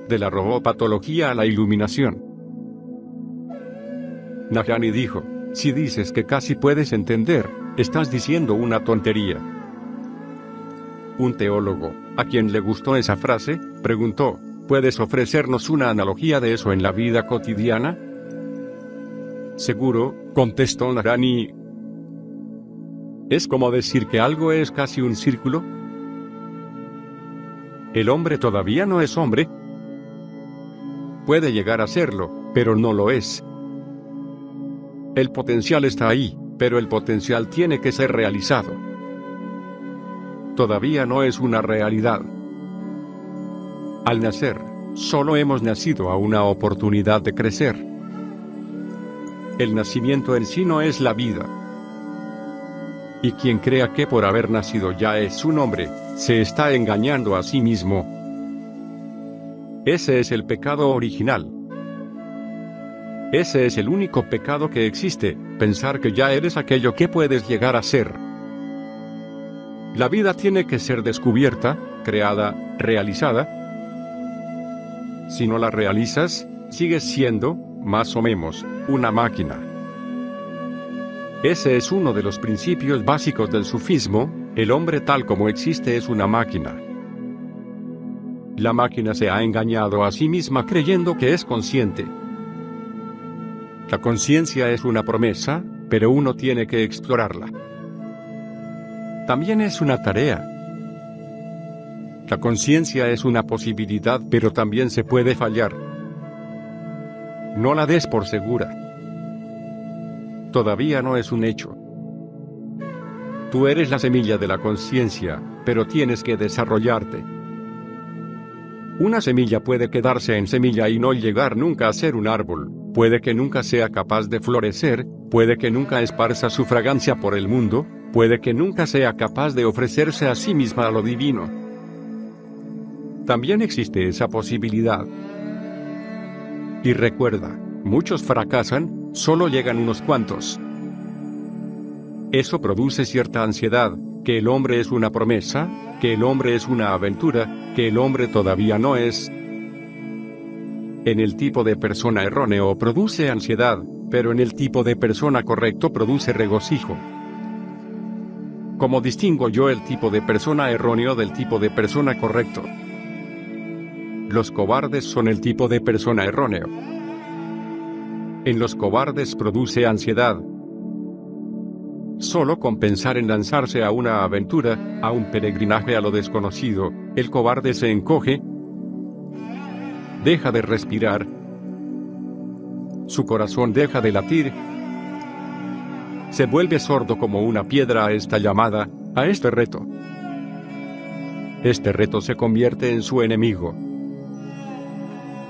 de la robopatología a la iluminación. Nahani dijo: si dices que casi puedes entender, estás diciendo una tontería. Un teólogo, a quien le gustó esa frase, preguntó: ¿puedes ofrecernos una analogía de eso en la vida cotidiana? Seguro, contestó Nahani. ¿Es como decir que algo es casi un círculo? ¿El hombre todavía no es hombre? Puede llegar a serlo, pero no lo es. El potencial está ahí, pero el potencial tiene que ser realizado. Todavía no es una realidad. Al nacer, solo hemos nacido a una oportunidad de crecer. El nacimiento en sí no es la vida. Y quien crea que por haber nacido ya es un hombre, se está engañando a sí mismo. Ese es el pecado original. Ese es el único pecado que existe, pensar que ya eres aquello que puedes llegar a ser. La vida tiene que ser descubierta, creada, realizada. Si no la realizas, sigues siendo, más o menos, una máquina. Ese es uno de los principios básicos del sufismo: el hombre tal como existe es una máquina. La máquina se ha engañado a sí misma creyendo que es consciente. La conciencia es una promesa, pero uno tiene que explorarla. También es una tarea. La conciencia es una posibilidad, pero también se puede fallar. No la des por segura. Todavía no es un hecho. Tú eres la semilla de la conciencia, pero tienes que desarrollarte. Una semilla puede quedarse en semilla y no llegar nunca a ser un árbol, puede que nunca sea capaz de florecer, puede que nunca esparza su fragancia por el mundo, puede que nunca sea capaz de ofrecerse a sí misma a lo divino. También existe esa posibilidad. Y recuerda, muchos fracasan, solo llegan unos cuantos. Eso produce cierta ansiedad, que el hombre es una promesa, que el hombre es una aventura, que el hombre todavía no es. En el tipo de persona erróneo produce ansiedad, pero en el tipo de persona correcto produce regocijo. ¿Cómo distingo yo el tipo de persona erróneo del tipo de persona correcto? Los cobardes son el tipo de persona erróneo. En los cobardes produce ansiedad. Solo con pensar en lanzarse a una aventura, a un peregrinaje a lo desconocido, el cobarde se encoge, deja de respirar, su corazón deja de latir, se vuelve sordo como una piedra a esta llamada, a este reto. Este reto se convierte en su enemigo.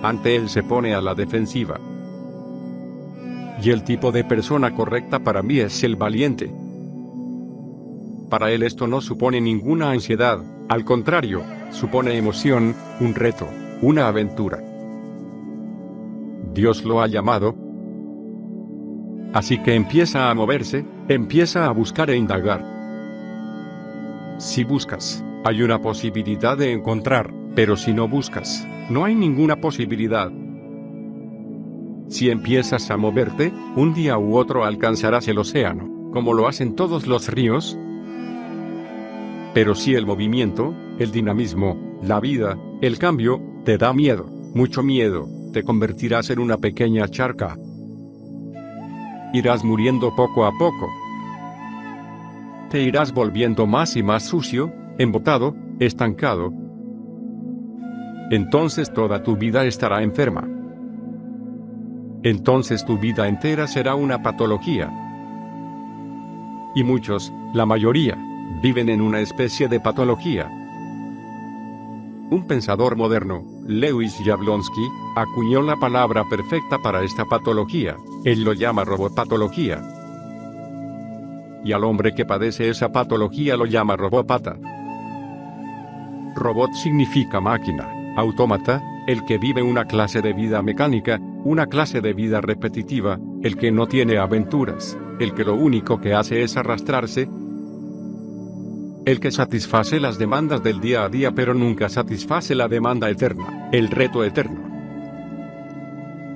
Ante él se pone a la defensiva. Y el tipo de persona correcta para mí es el valiente. Para él esto no supone ninguna ansiedad, al contrario, supone emoción, un reto, una aventura. Dios lo ha llamado. Así que empieza a moverse, empieza a buscar e indagar. Si buscas, hay una posibilidad de encontrar, pero si no buscas, no hay ninguna posibilidad. Si empiezas a moverte, un día u otro alcanzarás el océano, como lo hacen todos los ríos. Pero si el movimiento, el dinamismo, la vida, el cambio, te da miedo, mucho miedo, te convertirás en una pequeña charca. Irás muriendo poco a poco. Te irás volviendo más y más sucio, embotado, estancado. Entonces toda tu vida estará enferma. Entonces tu vida entera será una patología. Y muchos, la mayoría, viven en una especie de patología. Un pensador moderno, Lewis Jablonski, acuñó la palabra perfecta para esta patología. Él lo llama robopatología. Y al hombre que padece esa patología lo llama robópata. Robot significa máquina, autómata, el que vive una clase de vida mecánica, una clase de vida repetitiva, el que no tiene aventuras, el que lo único que hace es arrastrarse. el que satisface las demandas del día a día pero nunca satisface la demanda eterna, el reto eterno.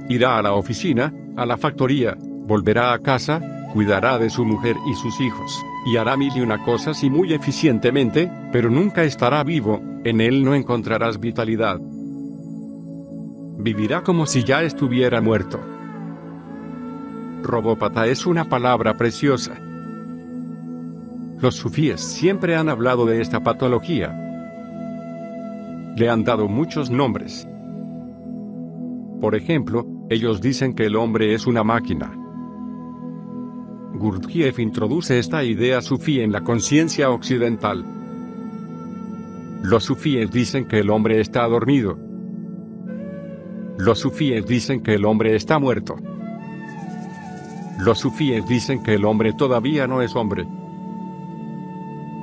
Irá a la oficina, a la factoría, volverá a casa, cuidará de su mujer y sus hijos, y hará mil y una cosas y muy eficientemente, pero nunca estará vivo, en él no encontrarás vitalidad. Vivirá como si ya estuviera muerto. Robópata es una palabra preciosa. Los sufíes siempre han hablado de esta patología. Le han dado muchos nombres. Por ejemplo, ellos dicen que el hombre es una máquina. Gurdjieff introduce esta idea sufí en la conciencia occidental. Los sufíes dicen que el hombre está dormido. Los sufíes dicen que el hombre está muerto. Los sufíes dicen que el hombre todavía no es hombre.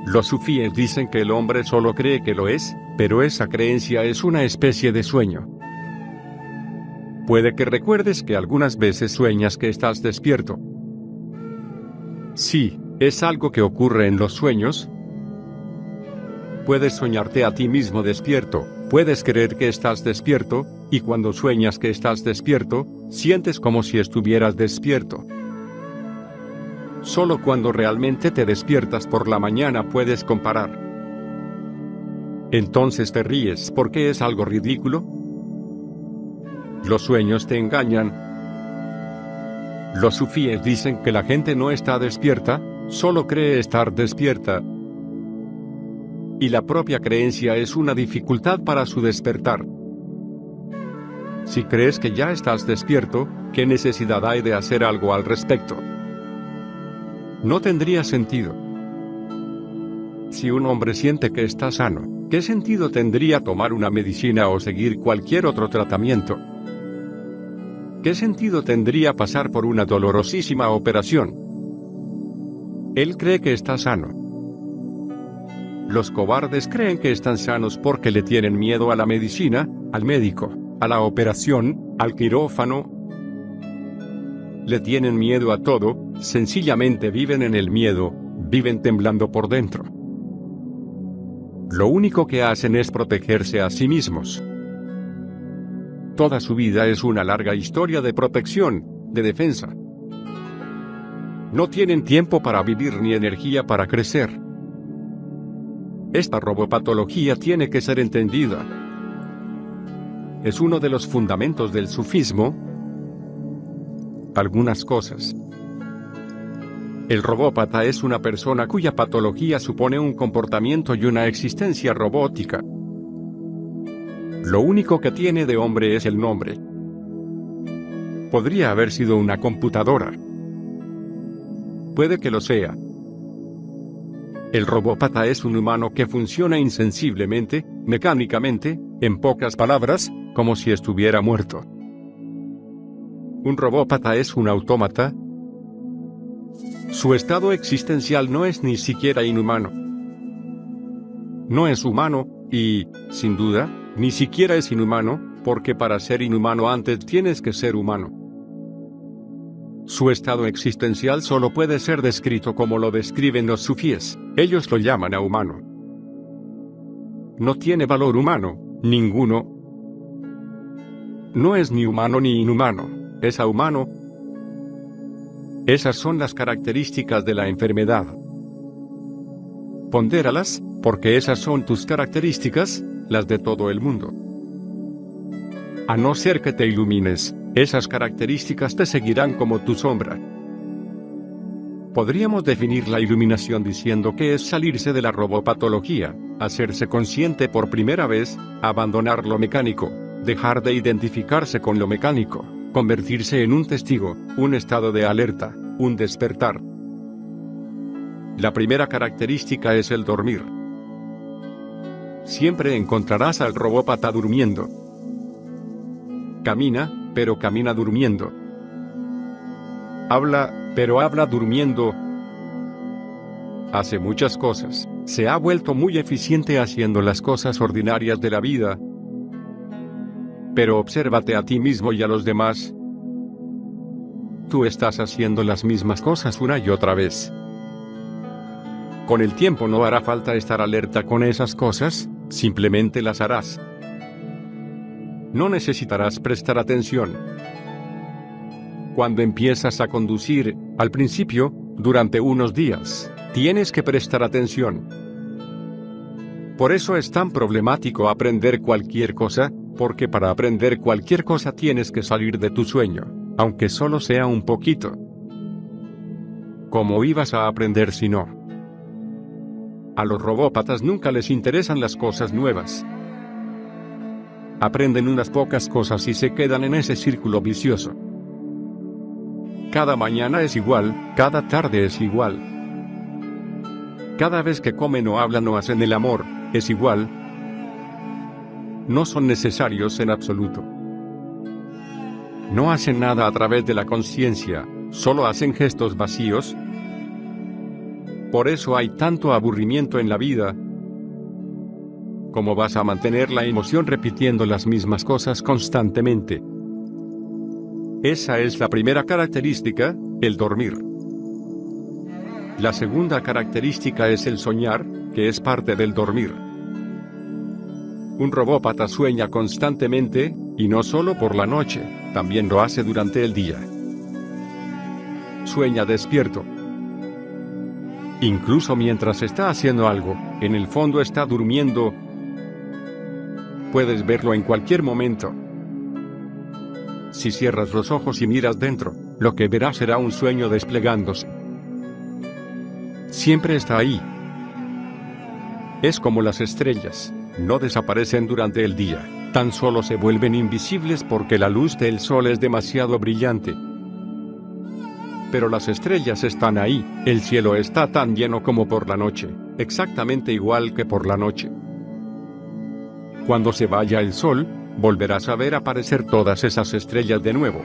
Los sufíes dicen que el hombre solo cree que lo es, pero esa creencia es una especie de sueño. Puede que recuerdes que algunas veces sueñas que estás despierto. Sí, es algo que ocurre en los sueños. Puedes soñarte a ti mismo despierto, puedes creer que estás despierto, y cuando sueñas que estás despierto, sientes como si estuvieras despierto. Solo cuando realmente te despiertas por la mañana puedes comparar. Entonces te ríes porque es algo ridículo. Los sueños te engañan. Los sufíes dicen que la gente no está despierta, solo cree estar despierta. Y la propia creencia es una dificultad para su despertar. Si crees que ya estás despierto, ¿qué necesidad hay de hacer algo al respecto? No tendría sentido. Si un hombre siente que está sano, ¿qué sentido tendría tomar una medicina o seguir cualquier otro tratamiento? ¿Qué sentido tendría pasar por una dolorosísima operación? Él cree que está sano. Los cobardes creen que están sanos porque le tienen miedo a la medicina, al médico, a la operación, al quirófano. Le tienen miedo a todo, sencillamente viven en el miedo, viven temblando por dentro. Lo único que hacen es protegerse a sí mismos. Toda su vida es una larga historia de protección, de defensa. No tienen tiempo para vivir ni energía para crecer. Esta robopatología tiene que ser entendida. Es uno de los fundamentos del sufismo. Algunas cosas. El robópata es una persona cuya patología supone un comportamiento y una existencia robótica. Lo único que tiene de hombre es el nombre. Podría haber sido una computadora. Puede que lo sea. El robópata es un humano que funciona insensiblemente, mecánicamente, en pocas palabras, como si estuviera muerto. ¿Un robópata es un autómata? Su estado existencial no es ni siquiera inhumano. No es humano, y, sin duda, ni siquiera es inhumano, porque para ser inhumano antes tienes que ser humano. Su estado existencial solo puede ser descrito como lo describen los sufíes, ellos lo llaman a humano. No tiene valor humano, ninguno. No es ni humano ni inhumano, es ahumano. Esas son las características de la enfermedad. Pondéralas, porque esas son tus características, las de todo el mundo. A no ser que te ilumines, esas características te seguirán como tu sombra. Podríamos definir la iluminación diciendo que es salirse de la robopatología, hacerse consciente por primera vez, abandonar lo mecánico, dejar de identificarse con lo mecánico, convertirse en un testigo, un estado de alerta, un despertar. La primera característica es el dormir. Siempre encontrarás al robópata durmiendo. Camina, pero camina durmiendo. Habla, pero habla durmiendo. Hace muchas cosas. Se ha vuelto muy eficiente haciendo las cosas ordinarias de la vida. Pero obsérvate a ti mismo y a los demás. Tú estás haciendo las mismas cosas una y otra vez. Con el tiempo no hará falta estar alerta con esas cosas, simplemente las harás. No necesitarás prestar atención. Cuando empiezas a conducir, al principio, durante unos días, tienes que prestar atención. Por eso es tan problemático aprender cualquier cosa, porque para aprender cualquier cosa tienes que salir de tu sueño, aunque solo sea un poquito. ¿Cómo ibas a aprender si no? A los robópatas nunca les interesan las cosas nuevas. Aprenden unas pocas cosas y se quedan en ese círculo vicioso. Cada mañana es igual, cada tarde es igual. Cada vez que comen o hablan o hacen el amor, es igual. No son necesarios en absoluto. No hacen nada a través de la conciencia, solo hacen gestos vacíos. Por eso hay tanto aburrimiento en la vida. ¿Cómo vas a mantener la emoción repitiendo las mismas cosas constantemente? Esa es la primera característica, el dormir. La segunda característica es el soñar, que es parte del dormir. Un robópata sueña constantemente, y no solo por la noche, también lo hace durante el día. Sueña despierto. Incluso mientras está haciendo algo, en el fondo está durmiendo. Puedes verlo en cualquier momento. Si cierras los ojos y miras dentro, lo que verás será un sueño desplegándose. Siempre está ahí. Es como las estrellas, no desaparecen durante el día, tan solo se vuelven invisibles porque la luz del sol es demasiado brillante. Pero las estrellas están ahí, el cielo está tan lleno como por la noche, exactamente igual que por la noche. Cuando se vaya el sol, volverás a ver aparecer todas esas estrellas de nuevo.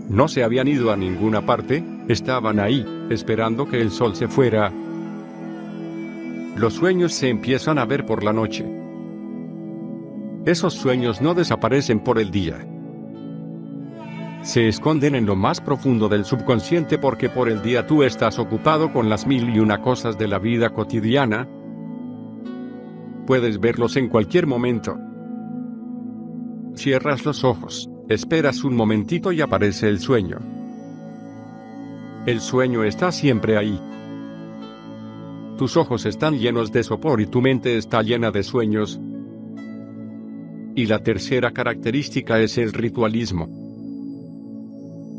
No se habían ido a ninguna parte, estaban ahí, esperando que el sol se fuera. Los sueños se empiezan a ver por la noche. Esos sueños no desaparecen por el día. Se esconden en lo más profundo del subconsciente porque por el día tú estás ocupado con las 1001 cosas de la vida cotidiana. Puedes verlos en cualquier momento. Cierras los ojos, esperas un momentito y aparece el sueño. El sueño está siempre ahí. Tus ojos están llenos de sopor y tu mente está llena de sueños. Y la tercera característica es el ritualismo.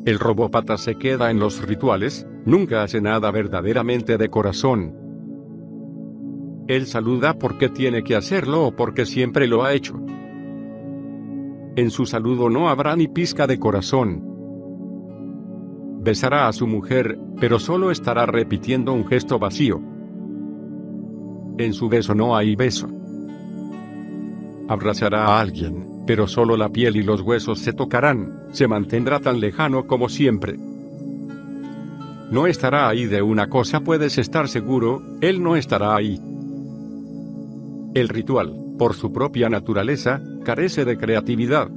El robópata se queda en los rituales, nunca hace nada verdaderamente de corazón. Él saluda porque tiene que hacerlo o porque siempre lo ha hecho. En su saludo no habrá ni pizca de corazón. Besará a su mujer, pero solo estará repitiendo un gesto vacío. En su beso no hay beso. Abrazará a alguien, pero solo la piel y los huesos se tocarán, se mantendrá tan lejano como siempre. No estará ahí de una cosa puedes estar seguro, él no estará ahí. El ritual, por su propia naturaleza, carece de creatividad.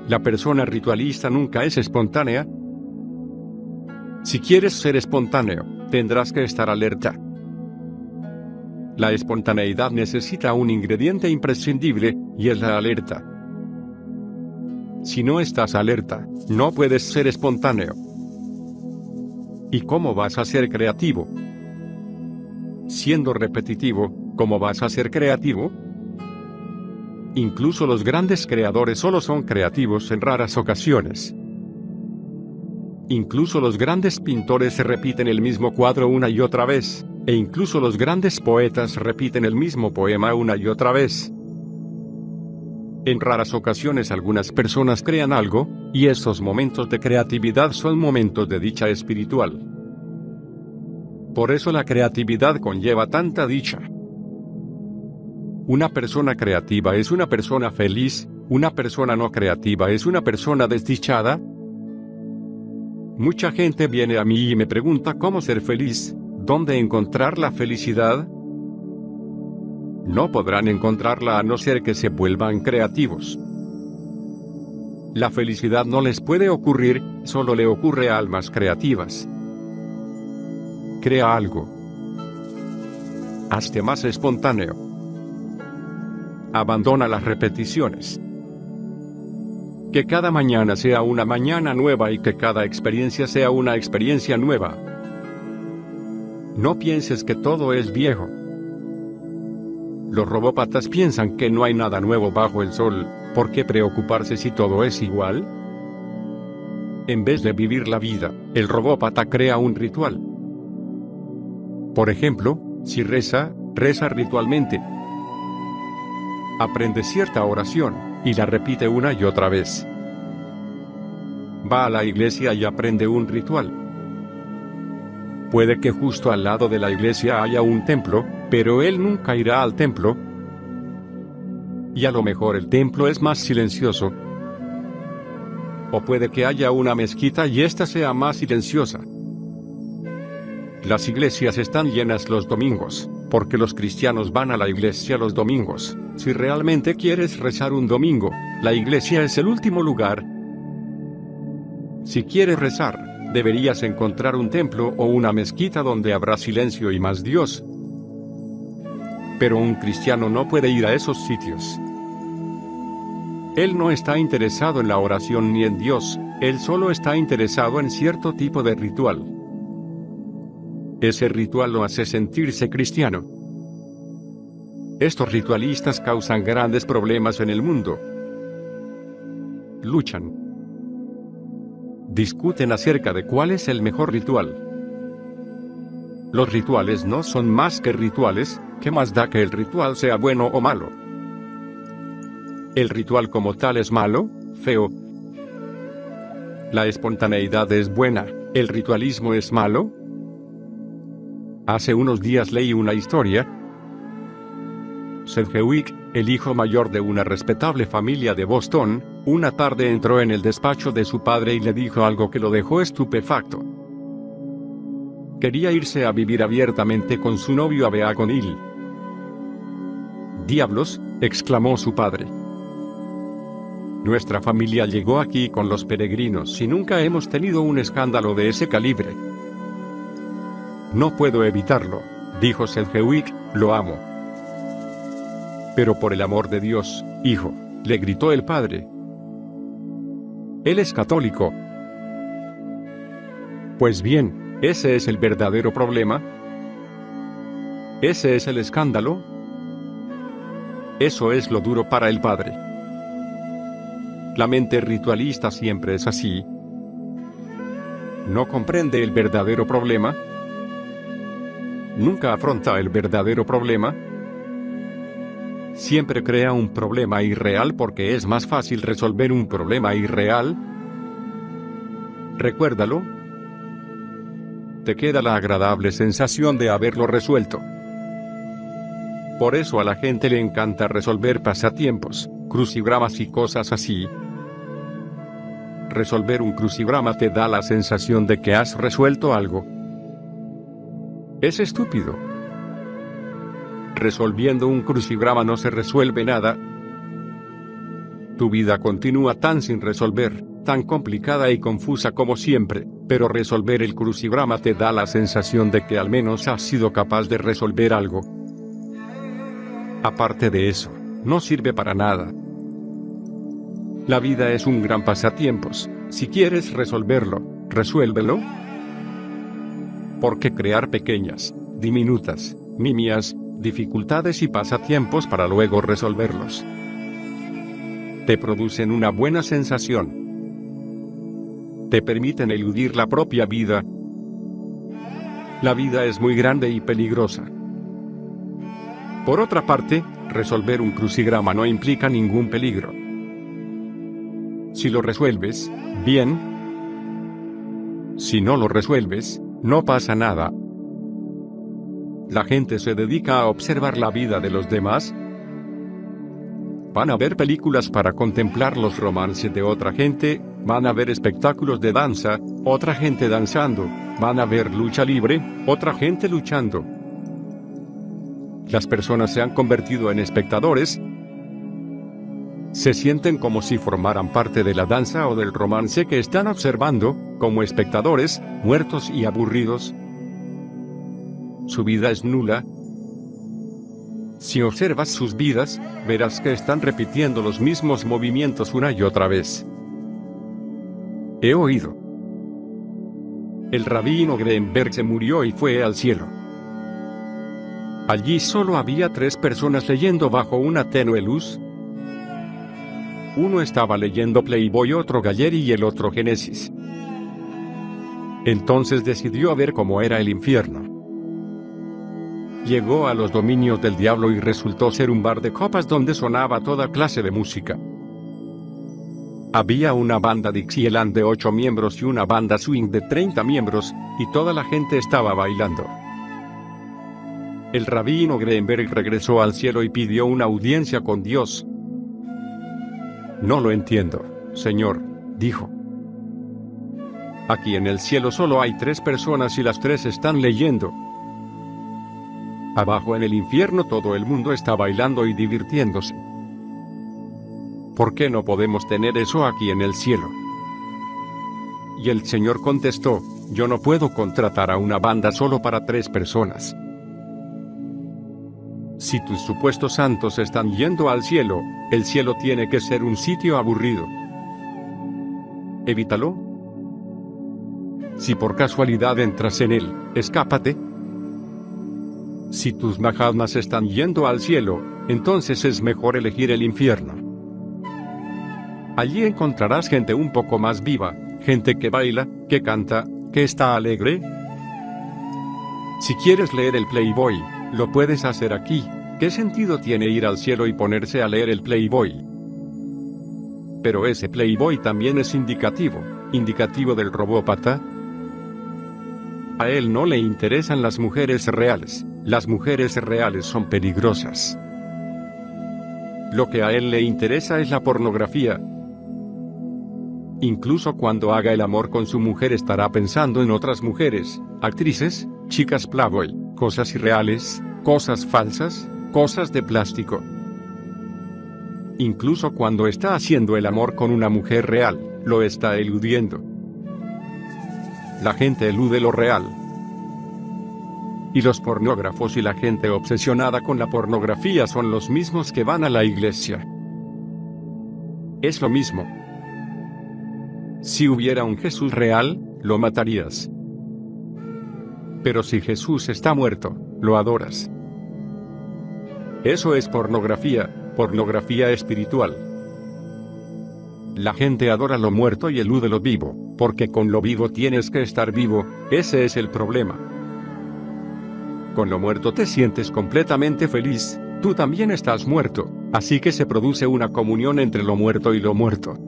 La persona ritualista nunca es espontánea. Si quieres ser espontáneo, tendrás que estar alerta. La espontaneidad necesita un ingrediente imprescindible, y es la alerta. Si no estás alerta, no puedes ser espontáneo. ¿Y cómo vas a ser creativo? Siendo repetitivo, ¿cómo vas a ser creativo? Incluso los grandes creadores solo son creativos en raras ocasiones. Incluso los grandes pintores repiten el mismo cuadro una y otra vez, e incluso los grandes poetas repiten el mismo poema una y otra vez. En raras ocasiones algunas personas crean algo, y esos momentos de creatividad son momentos de dicha espiritual. Por eso la creatividad conlleva tanta dicha. Una persona creativa es una persona feliz, una persona no creativa es una persona desdichada. Mucha gente viene a mí y me pregunta cómo ser feliz, ¿dónde encontrar la felicidad? No podrán encontrarla a no ser que se vuelvan creativos. La felicidad no les puede ocurrir, solo le ocurre a almas creativas. Crea algo. Hazte más espontáneo. Abandona las repeticiones. Que cada mañana sea una mañana nueva y que cada experiencia sea una experiencia nueva. No pienses que todo es viejo. Los robópatas piensan que no hay nada nuevo bajo el sol. ¿Por qué preocuparse si todo es igual? En vez de vivir la vida, el robópata crea un ritual. Por ejemplo, si reza ritualmente. Aprende cierta oración, y la repite una y otra vez. Va a la iglesia y aprende un ritual. Puede que justo al lado de la iglesia haya un templo, pero él nunca irá al templo. Y a lo mejor el templo es más silencioso. O puede que haya una mezquita y ésta sea más silenciosa. Las iglesias están llenas los domingos, porque los cristianos van a la iglesia los domingos. Si realmente quieres rezar un domingo, la iglesia es el último lugar. Si quieres rezar, deberías encontrar un templo o una mezquita donde habrá silencio y más Dios. Pero un cristiano no puede ir a esos sitios. Él no está interesado en la oración ni en Dios, él solo está interesado en cierto tipo de ritual. Ese ritual lo hace sentirse cristiano. Estos ritualistas causan grandes problemas en el mundo. Luchan. Discuten acerca de cuál es el mejor ritual. Los rituales no son más que rituales, ¿qué más da que el ritual sea bueno o malo? ¿El ritual como tal es malo, feo? ¿La espontaneidad es buena, el ritualismo es malo? Hace unos días leí una historia. Sedgwick, el hijo mayor de una respetable familia de Boston, una tarde entró en el despacho de su padre y le dijo algo que lo dejó estupefacto. Quería irse a vivir abiertamente con su novio a Beacon Hill. «¡Diablos!», exclamó su padre. «Nuestra familia llegó aquí con los peregrinos y nunca hemos tenido un escándalo de ese calibre». «No puedo evitarlo», dijo Sedgwick, «lo amo». «Pero por el amor de Dios, hijo», le gritó el padre. «Él es católico». «Pues bien, ese es el verdadero problema. Ese es el escándalo. Eso es lo duro para el padre». La mente ritualista siempre es así. No comprende el verdadero problema. Nunca afronta el verdadero problema. Siempre crea un problema irreal porque es más fácil resolver un problema irreal. Recuérdalo. Te queda la agradable sensación de haberlo resuelto. Por eso a la gente le encanta resolver pasatiempos, crucigramas y cosas así. Resolver un crucigrama te da la sensación de que has resuelto algo. Es estúpido. Resolviendo un crucigrama no se resuelve nada. Tu vida continúa tan sin resolver, tan complicada y confusa como siempre, pero resolver el crucigrama te da la sensación de que al menos has sido capaz de resolver algo. Aparte de eso, no sirve para nada. La vida es un gran pasatiempos. Si quieres resolverlo, resuélvelo. ¿Por qué crear pequeñas, diminutas, nimias, dificultades y pasatiempos para luego resolverlos? Te producen una buena sensación. Te permiten eludir la propia vida. La vida es muy grande y peligrosa. Por otra parte, resolver un crucigrama no implica ningún peligro. Si lo resuelves, bien. Si no lo resuelves, no pasa nada. La gente se dedica a observar la vida de los demás. Van a ver películas para contemplar los romances de otra gente, van a ver espectáculos de danza, otra gente danzando, van a ver lucha libre, otra gente luchando. Las personas se han convertido en espectadores. Se sienten como si formaran parte de la danza o del romance que están observando, como espectadores, muertos y aburridos. su vida es nula. Si observas sus vidas, verás que están repitiendo los mismos movimientos una y otra vez. He oído. El rabino Greenberg se murió y fue al cielo. Allí solo había 3 personas leyendo bajo una tenue luz. Uno estaba leyendo Playboy, otro Galleri y el otro Génesis. Entonces decidió ver cómo era el infierno. Llegó a los dominios del diablo y resultó ser un bar de copas donde sonaba toda clase de música. Había una banda Dixieland de 8 miembros y una banda swing de 30 miembros, y toda la gente estaba bailando. El rabino Greenberg regresó al cielo y pidió una audiencia con Dios. No lo entiendo, Señor, dijo. Aquí en el cielo solo hay 3 personas y las 3 están leyendo. Abajo en el infierno todo el mundo está bailando y divirtiéndose. ¿Por qué no podemos tener eso aquí en el cielo? Y el Señor contestó, yo no puedo contratar a una banda solo para 3 personas. Si tus supuestos santos están yendo al cielo, el cielo tiene que ser un sitio aburrido. Evítalo. Si por casualidad entras en él, escápate. Si tus mahatmas están yendo al cielo, entonces es mejor elegir el infierno. Allí encontrarás gente un poco más viva, gente que baila, que canta, que está alegre. Si quieres leer el Playboy, lo puedes hacer aquí. ¿Qué sentido tiene ir al cielo y ponerse a leer el Playboy? Pero ese Playboy también es indicativo del robópata. A él no le interesan las mujeres reales. Las mujeres reales son peligrosas. Lo que a él le interesa es la pornografía. Incluso cuando haga el amor con su mujer estará pensando en otras mujeres, actrices, chicas Playboy, cosas irreales, cosas falsas, cosas de plástico. Incluso cuando está haciendo el amor con una mujer real, lo está eludiendo. La gente elude lo real. Y los pornógrafos y la gente obsesionada con la pornografía son los mismos que van a la iglesia. Es lo mismo. Si hubiera un Jesús real, lo matarías. Pero si Jesús está muerto, lo adoras. Eso es pornografía, pornografía espiritual. La gente adora lo muerto y elude lo vivo, porque con lo vivo tienes que estar vivo, ese es el problema. Con lo muerto te sientes completamente feliz, tú también estás muerto, así que se produce una comunión entre lo muerto y lo muerto.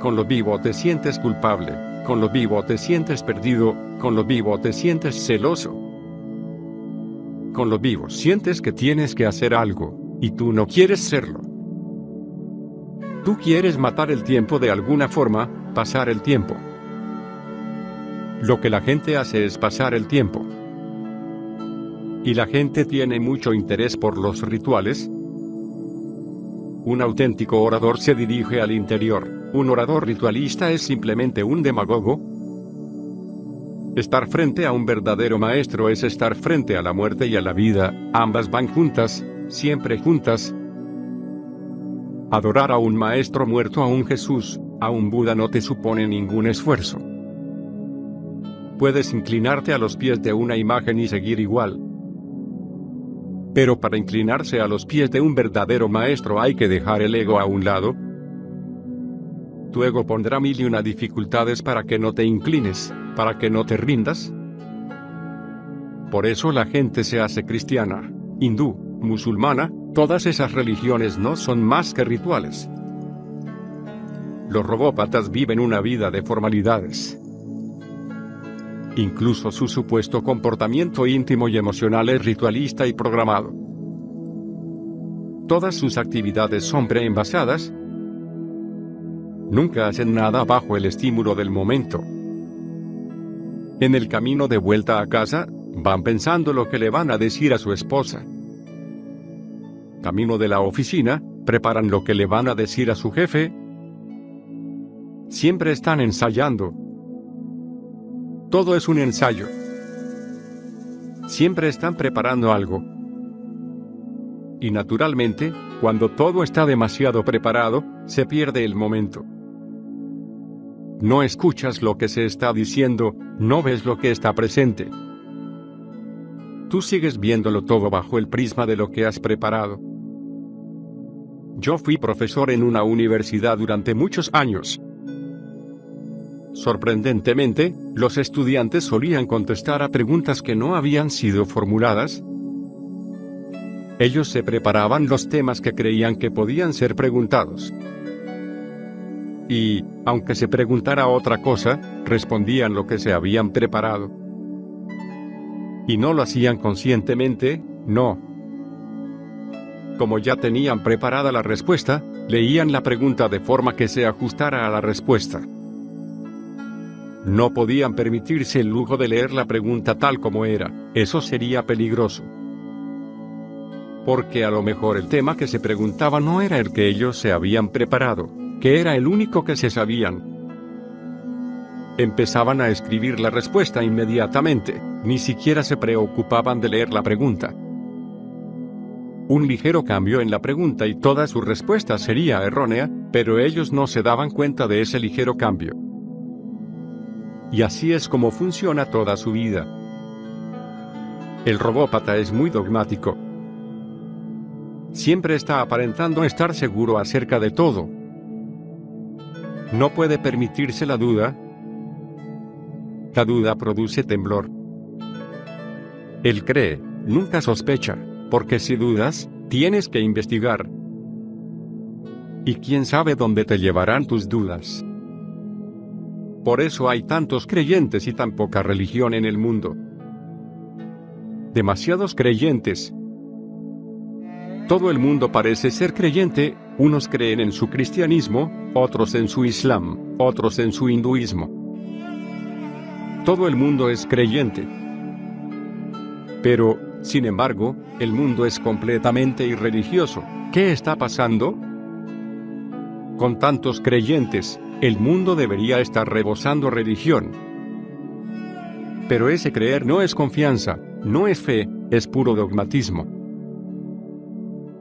Con lo vivo te sientes culpable, con lo vivo te sientes perdido, con lo vivo te sientes celoso. Con lo vivo sientes que tienes que hacer algo, y tú no quieres serlo. Tú quieres matar el tiempo de alguna forma, pasar el tiempo. Lo que la gente hace es pasar el tiempo. Y la gente tiene mucho interés por los rituales. Un auténtico orador se dirige al interior, un orador ritualista es simplemente un demagogo. Estar frente a un verdadero maestro es estar frente a la muerte y a la vida, ambas van juntas, siempre juntas. Adorar a un maestro muerto, a un Jesús, a un Buda no te supone ningún esfuerzo. Puedes inclinarte a los pies de una imagen y seguir igual. Pero para inclinarse a los pies de un verdadero maestro hay que dejar el ego a un lado. Tu ego pondrá 1001 dificultades para que no te inclines, para que no te rindas. Por eso la gente se hace cristiana, hindú, musulmana, todas esas religiones no son más que rituales. Los robópatas viven una vida de formalidades. Incluso su supuesto comportamiento íntimo y emocional es ritualista y programado. Todas sus actividades son preenvasadas. Nunca hacen nada bajo el estímulo del momento. En el camino de vuelta a casa, van pensando lo que le van a decir a su esposa. Camino de la oficina, preparan lo que le van a decir a su jefe. Siempre están ensayando. Todo es un ensayo. Siempre están preparando algo. Y naturalmente, cuando todo está demasiado preparado, se pierde el momento. No escuchas lo que se está diciendo, no ves lo que está presente. Tú sigues viéndolo todo bajo el prisma de lo que has preparado. Yo fui profesor en una universidad durante muchos años. Sorprendentemente, los estudiantes solían contestar a preguntas que no habían sido formuladas. Ellos se preparaban los temas que creían que podían ser preguntados. Y, aunque se preguntara otra cosa, respondían lo que se habían preparado. Y no lo hacían conscientemente, no. Como ya tenían preparada la respuesta, leían la pregunta de forma que se ajustara a la respuesta. No podían permitirse el lujo de leer la pregunta tal como era, eso sería peligroso. Porque a lo mejor el tema que se preguntaba no era el que ellos se habían preparado, que era el único que se sabían. Empezaban a escribir la respuesta inmediatamente, ni siquiera se preocupaban de leer la pregunta. Un ligero cambio en la pregunta y toda su respuesta sería errónea, pero ellos no se daban cuenta de ese ligero cambio. Y así es como funciona toda su vida. El robópata es muy dogmático. Siempre está aparentando estar seguro acerca de todo. No puede permitirse la duda. La duda produce temblor. Él cree, nunca sospecha, porque si dudas, tienes que investigar. Y quién sabe dónde te llevarán tus dudas. Por eso hay tantos creyentes y tan poca religión en el mundo. Demasiados creyentes. Todo el mundo parece ser creyente, unos creen en su cristianismo, otros en su islam, otros en su hinduismo. Todo el mundo es creyente. Pero, sin embargo, el mundo es completamente irreligioso. ¿Qué está pasando? Con tantos creyentes, el mundo debería estar rebosando religión. Pero ese creer no es confianza, no es fe, es puro dogmatismo.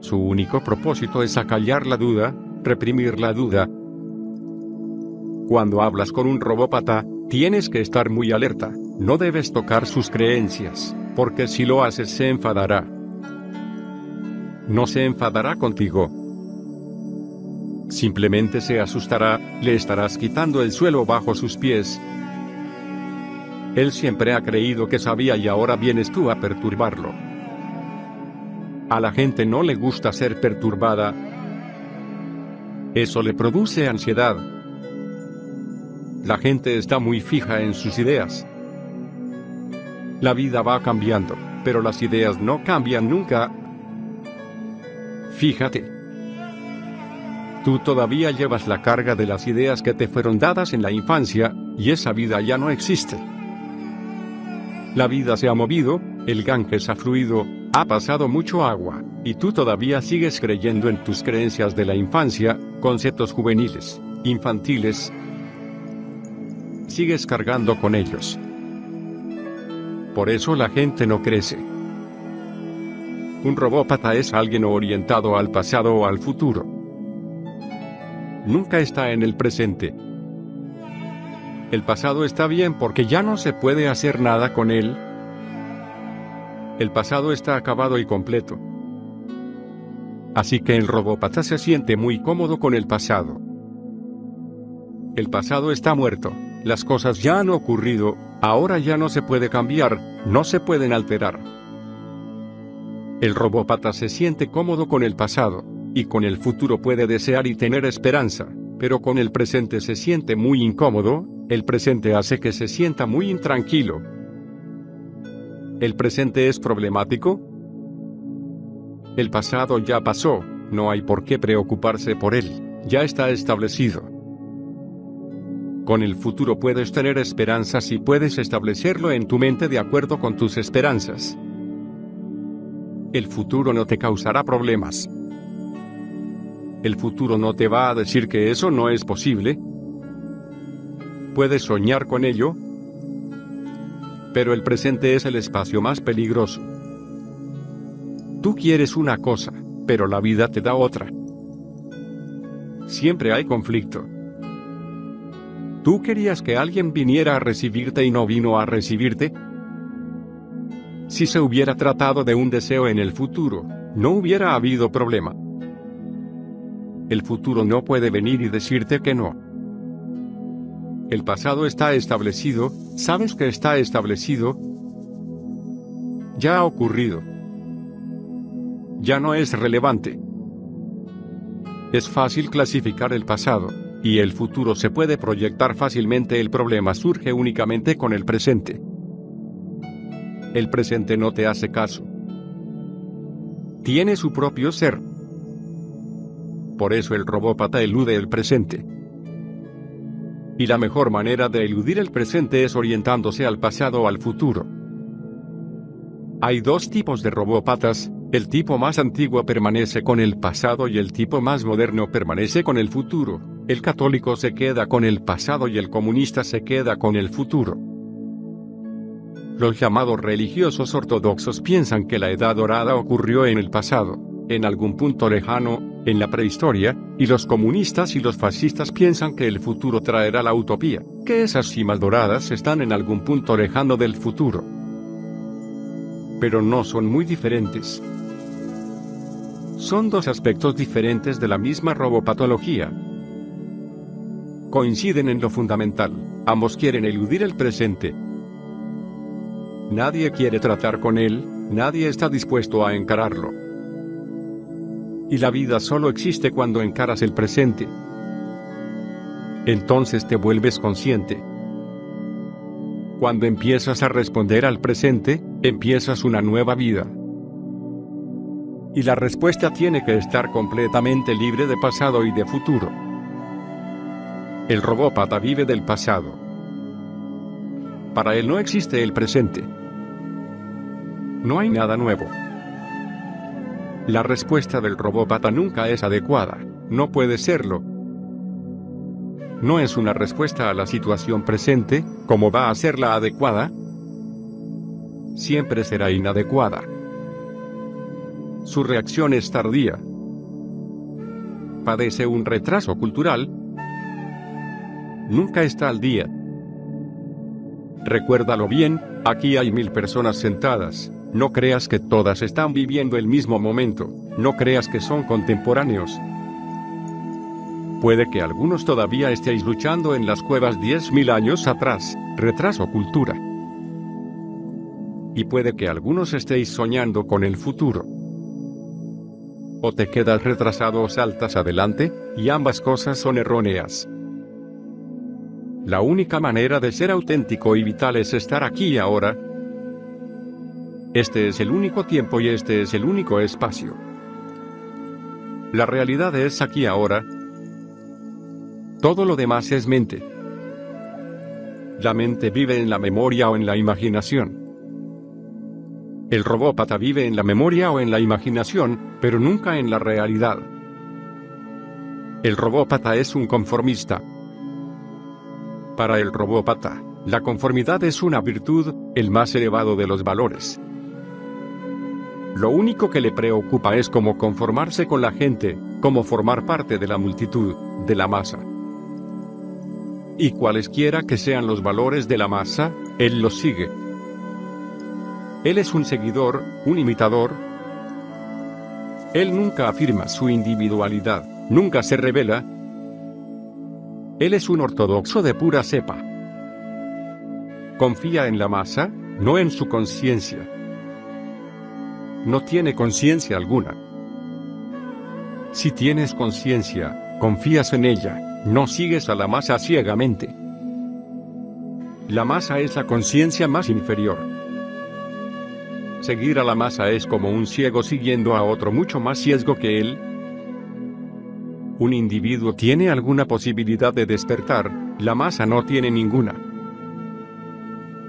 Su único propósito es acallar la duda, reprimir la duda. Cuando hablas con un robópata, tienes que estar muy alerta, no debes tocar sus creencias, porque si lo haces se enfadará. No se enfadará contigo. Simplemente se asustará, le estarás quitando el suelo bajo sus pies. Él siempre ha creído que sabía y ahora vienes tú a perturbarlo. A la gente no le gusta ser perturbada. Eso le produce ansiedad. La gente está muy fija en sus ideas. La vida va cambiando, pero las ideas no cambian nunca. Fíjate. Tú todavía llevas la carga de las ideas que te fueron dadas en la infancia, y esa vida ya no existe. La vida se ha movido, el Ganges ha fluido, ha pasado mucho agua, y tú todavía sigues creyendo en tus creencias de la infancia, conceptos juveniles, infantiles. Sigues cargando con ellos. Por eso la gente no crece. Un robópata es alguien orientado al pasado o al futuro. Nunca está en el presente. El pasado está bien porque ya no se puede hacer nada con él. El pasado está acabado y completo. Así que el robópata se siente muy cómodo con el pasado. El pasado está muerto, las cosas ya han ocurrido, ahora ya no se puede cambiar, no se pueden alterar. El robópata se siente cómodo con el pasado, y con el futuro puede desear y tener esperanza, pero con el presente se siente muy incómodo, el presente hace que se sienta muy intranquilo. ¿El presente es problemático? El pasado ya pasó, no hay por qué preocuparse por él, ya está establecido. Con el futuro puedes tener esperanzas y puedes establecerlo en tu mente de acuerdo con tus esperanzas. El futuro no te causará problemas. El futuro no te va a decir que eso no es posible. Puedes soñar con ello. pero el presente es el espacio más peligroso. Tú quieres una cosa, pero la vida te da otra. Siempre hay conflicto. ¿Tú querías que alguien viniera a recibirte y no vino a recibirte? Si se hubiera tratado de un deseo en el futuro, no hubiera habido problema. El futuro no puede venir y decirte que no. El pasado está establecido, sabes que está establecido. Ya ha ocurrido. Ya no es relevante. Es fácil clasificar el pasado, y el futuro se puede proyectar fácilmente. El problema surge únicamente con el presente. El presente no te hace caso. Tiene su propio ser. Por eso el robópata elude el presente. Y la mejor manera de eludir el presente es orientándose al pasado o al futuro. Hay dos tipos de robópatas, el tipo más antiguo permanece con el pasado y el tipo más moderno permanece con el futuro. El católico se queda con el pasado y el comunista se queda con el futuro. Los llamados religiosos ortodoxos piensan que la Edad Dorada ocurrió en el pasado, en algún punto lejano, en la prehistoria, y los comunistas y los fascistas piensan que el futuro traerá la utopía, que esas cimas doradas están en algún punto lejano del futuro. Pero no son muy diferentes. Son dos aspectos diferentes de la misma robopatología. Coinciden en lo fundamental, ambos quieren eludir el presente. Nadie quiere tratar con él, nadie está dispuesto a encararlo. Y la vida solo existe cuando encaras el presente. Entonces te vuelves consciente. Cuando empiezas a responder al presente, empiezas una nueva vida. Y la respuesta tiene que estar completamente libre de pasado y de futuro. El robópata vive del pasado. Para él no existe el presente. No hay nada nuevo. La respuesta del robópata nunca es adecuada, no puede serlo. No es una respuesta a la situación presente, ¿cómo va a ser la adecuada? Siempre será inadecuada. Su reacción es tardía. Padece un retraso cultural. Nunca está al día. Recuérdalo bien, aquí hay 1000 personas sentadas. No creas que todas están viviendo el mismo momento, no creas que son contemporáneos. Puede que algunos todavía estéis luchando en las cuevas 10.000 años atrás, retraso cultura. Y puede que algunos estéis soñando con el futuro. O te quedas retrasado o saltas adelante, y ambas cosas son erróneas. La única manera de ser auténtico y vital es estar aquí y ahora. Este es el único tiempo y este es el único espacio. La realidad es aquí ahora. Todo lo demás es mente. La mente vive en la memoria o en la imaginación. El robópata vive en la memoria o en la imaginación, pero nunca en la realidad. El robópata es un conformista. Para el robópata, la conformidad es una virtud, el más elevado de los valores. Lo único que le preocupa es cómo conformarse con la gente, cómo formar parte de la multitud, de la masa. Y cualesquiera que sean los valores de la masa, él los sigue. Él es un seguidor, un imitador. Él nunca afirma su individualidad, nunca se revela. Él es un ortodoxo de pura cepa. Confía en la masa, no en su conciencia. No tiene conciencia alguna. Si tienes conciencia, confías en ella, no sigues a la masa ciegamente. La masa es la conciencia más inferior. Seguir a la masa es como un ciego siguiendo a otro mucho más ciego que él. Un individuo tiene alguna posibilidad de despertar, la masa no tiene ninguna.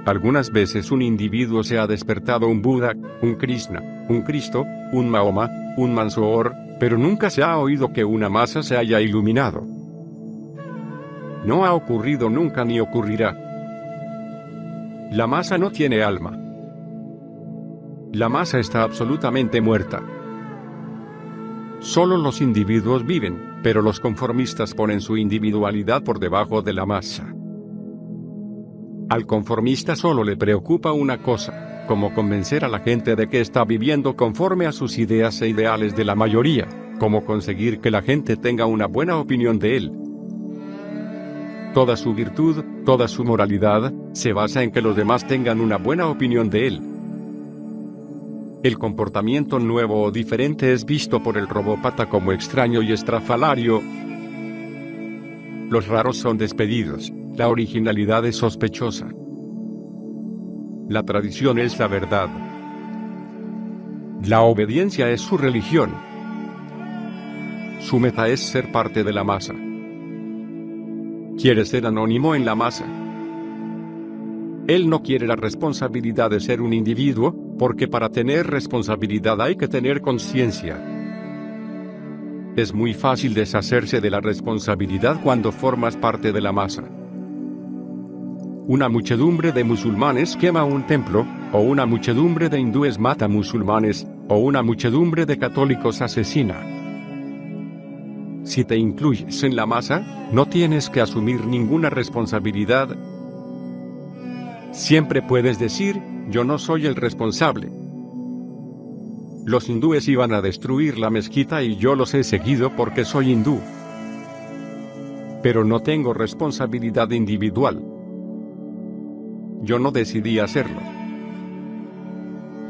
Algunas veces un individuo se ha despertado un Buda, un Krishna, un Cristo, un Mahoma, un Mansoor, pero nunca se ha oído que una masa se haya iluminado. No ha ocurrido nunca ni ocurrirá. La masa no tiene alma. La masa está absolutamente muerta. Solo los individuos viven, pero los conformistas ponen su individualidad por debajo de la masa. Al conformista solo le preocupa una cosa: cómo convencer a la gente de que está viviendo conforme a sus ideas e ideales de la mayoría, cómo conseguir que la gente tenga una buena opinión de él. Toda su virtud, toda su moralidad, se basa en que los demás tengan una buena opinión de él. El comportamiento nuevo o diferente es visto por el robópata como extraño y estrafalario. Los raros son despedidos, la originalidad es sospechosa. La tradición es la verdad. La obediencia es su religión. Su meta es ser parte de la masa. Quiere ser anónimo en la masa. Él no quiere la responsabilidad de ser un individuo, porque para tener responsabilidad hay que tener conciencia. Es muy fácil deshacerse de la responsabilidad cuando formas parte de la masa. Una muchedumbre de musulmanes quema un templo, o una muchedumbre de hindúes mata musulmanes, o una muchedumbre de católicos asesina. Si te incluyes en la masa, no tienes que asumir ninguna responsabilidad. Siempre puedes decir: yo no soy el responsable. Los hindúes iban a destruir la mezquita y yo los he seguido porque soy hindú. Pero no tengo responsabilidad individual. Yo no decidí hacerlo.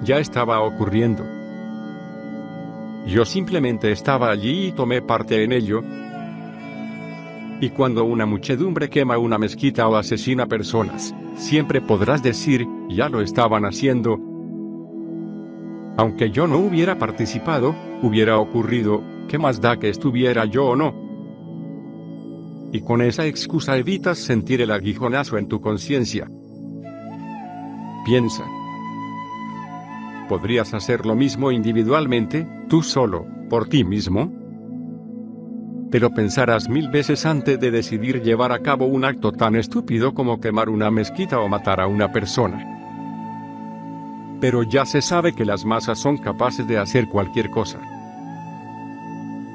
Ya estaba ocurriendo. Yo simplemente estaba allí y tomé parte en ello. Y cuando una muchedumbre quema una mezquita o asesina personas, siempre podrás decir: ya lo estaban haciendo. Aunque yo no hubiera participado, hubiera ocurrido, ¿qué más da que estuviera yo o no? Y con esa excusa evitas sentir el aguijonazo en tu conciencia. Piensa. ¿Podrías hacer lo mismo individualmente, tú solo, por ti mismo? Pero pensarás 1000 veces antes de decidir llevar a cabo un acto tan estúpido como quemar una mezquita o matar a una persona. Pero ya se sabe que las masas son capaces de hacer cualquier cosa.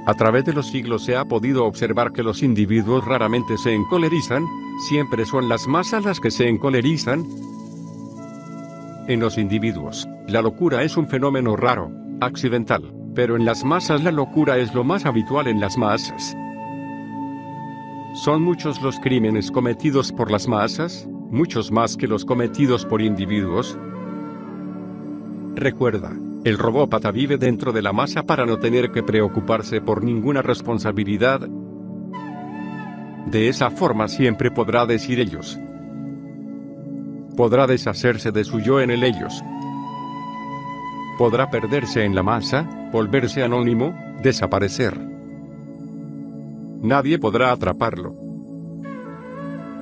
A través de los siglos se ha podido observar que los individuos raramente se encolerizan, siempre son las masas las que se encolerizan. En los individuos, la locura es un fenómeno raro, accidental, pero en las masas la locura es lo más habitual en las masas. Son muchos los crímenes cometidos por las masas, muchos más que los cometidos por individuos. Recuerda, el robópata vive dentro de la masa para no tener que preocuparse por ninguna responsabilidad. De esa forma siempre podrá decir ellos. Podrá deshacerse de su yo en el ellos. Podrá perderse en la masa, volverse anónimo, desaparecer. Nadie podrá atraparlo.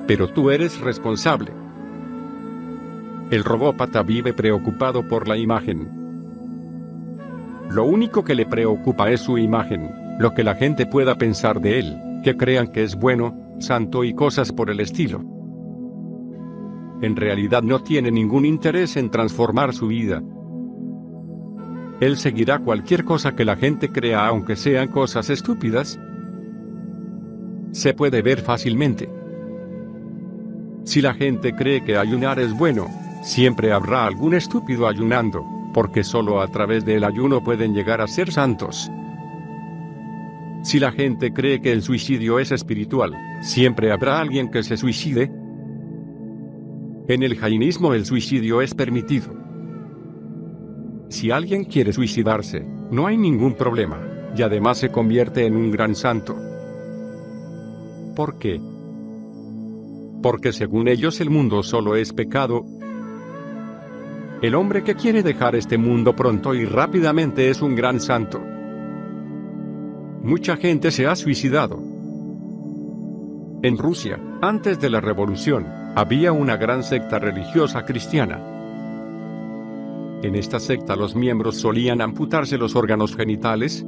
Pero tú eres responsable. El robópata vive preocupado por la imagen. Lo único que le preocupa es su imagen, lo que la gente pueda pensar de él, que crean que es bueno, santo y cosas por el estilo. En realidad no tiene ningún interés en transformar su vida. Él seguirá cualquier cosa que la gente crea, aunque sean cosas estúpidas. Se puede ver fácilmente. Si la gente cree que ayunar es bueno, siempre habrá algún estúpido ayunando, porque solo a través del ayuno pueden llegar a ser santos. Si la gente cree que el suicidio es espiritual, siempre habrá alguien que se suicide. En el jainismo el suicidio es permitido. Si alguien quiere suicidarse, no hay ningún problema, y además se convierte en un gran santo. ¿Por qué? Porque según ellos el mundo solo es pecado. El hombre que quiere dejar este mundo pronto y rápidamente es un gran santo. Mucha gente se ha suicidado. En Rusia, antes de la revolución, había una gran secta religiosa cristiana. En esta secta los miembros solían amputarse los órganos genitales.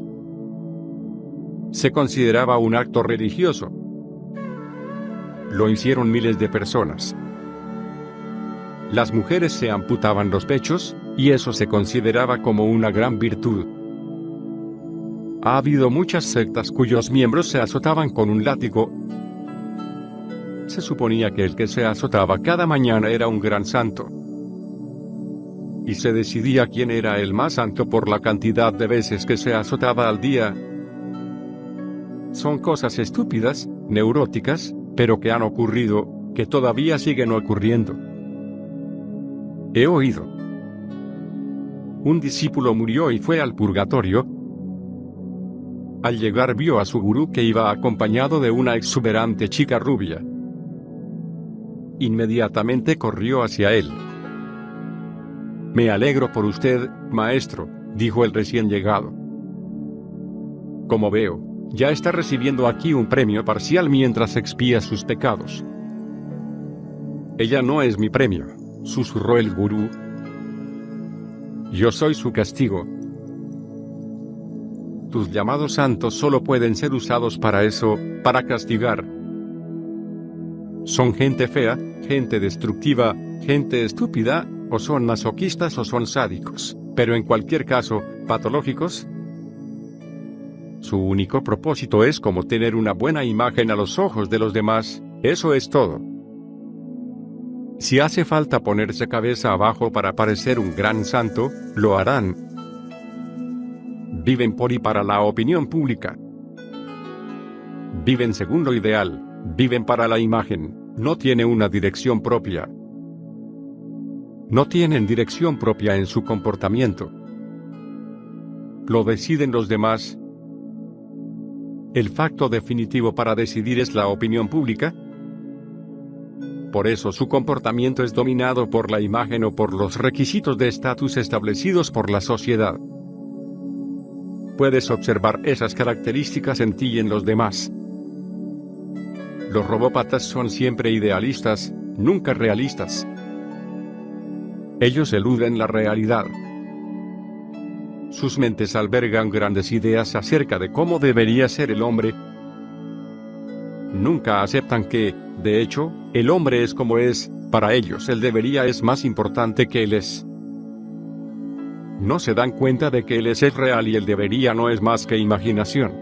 Se consideraba un acto religioso. Lo hicieron miles de personas. las mujeres se amputaban los pechos, y eso se consideraba como una gran virtud. Ha habido muchas sectas cuyos miembros se azotaban con un látigo. Se suponía que el que se azotaba cada mañana era un gran santo. Y se decidía quién era el más santo por la cantidad de veces que se azotaba al día. Son cosas estúpidas, neuróticas, pero que han ocurrido, que todavía siguen ocurriendo. He oído. Un discípulo murió y fue al purgatorio. Al llegar vio a su gurú que iba acompañado de una exuberante chica rubia. Inmediatamente corrió hacia él. Me alegro por usted, maestro, dijo el recién llegado. Como veo, ya está recibiendo aquí un premio parcial mientras expía sus pecados. Ella no es mi premio, susurró el gurú. Yo soy su castigo. Tus llamados santos solo pueden ser usados para eso, para castigar. Son gente fea, gente destructiva, gente estúpida, o son masoquistas o son sádicos, pero en cualquier caso, patológicos. Su único propósito es como tener una buena imagen a los ojos de los demás, eso es todo. Si hace falta ponerse cabeza abajo para parecer un gran santo, lo harán. Viven por y para la opinión pública. Viven según lo ideal, viven para la imagen, no tiene una dirección propia. No tienen dirección propia en su comportamiento. Lo deciden los demás. El facto definitivo para decidir es la opinión pública. Por eso su comportamiento es dominado por la imagen o por los requisitos de estatus establecidos por la sociedad. Puedes observar esas características en ti y en los demás. Los robópatas son siempre idealistas, nunca realistas. Ellos eluden la realidad. Sus mentes albergan grandes ideas acerca de cómo debería ser el hombre. Nunca aceptan que, de hecho, el hombre es como es, para ellos el debería es más importante que el es. No se dan cuenta de que el es real y el debería no es más que imaginación.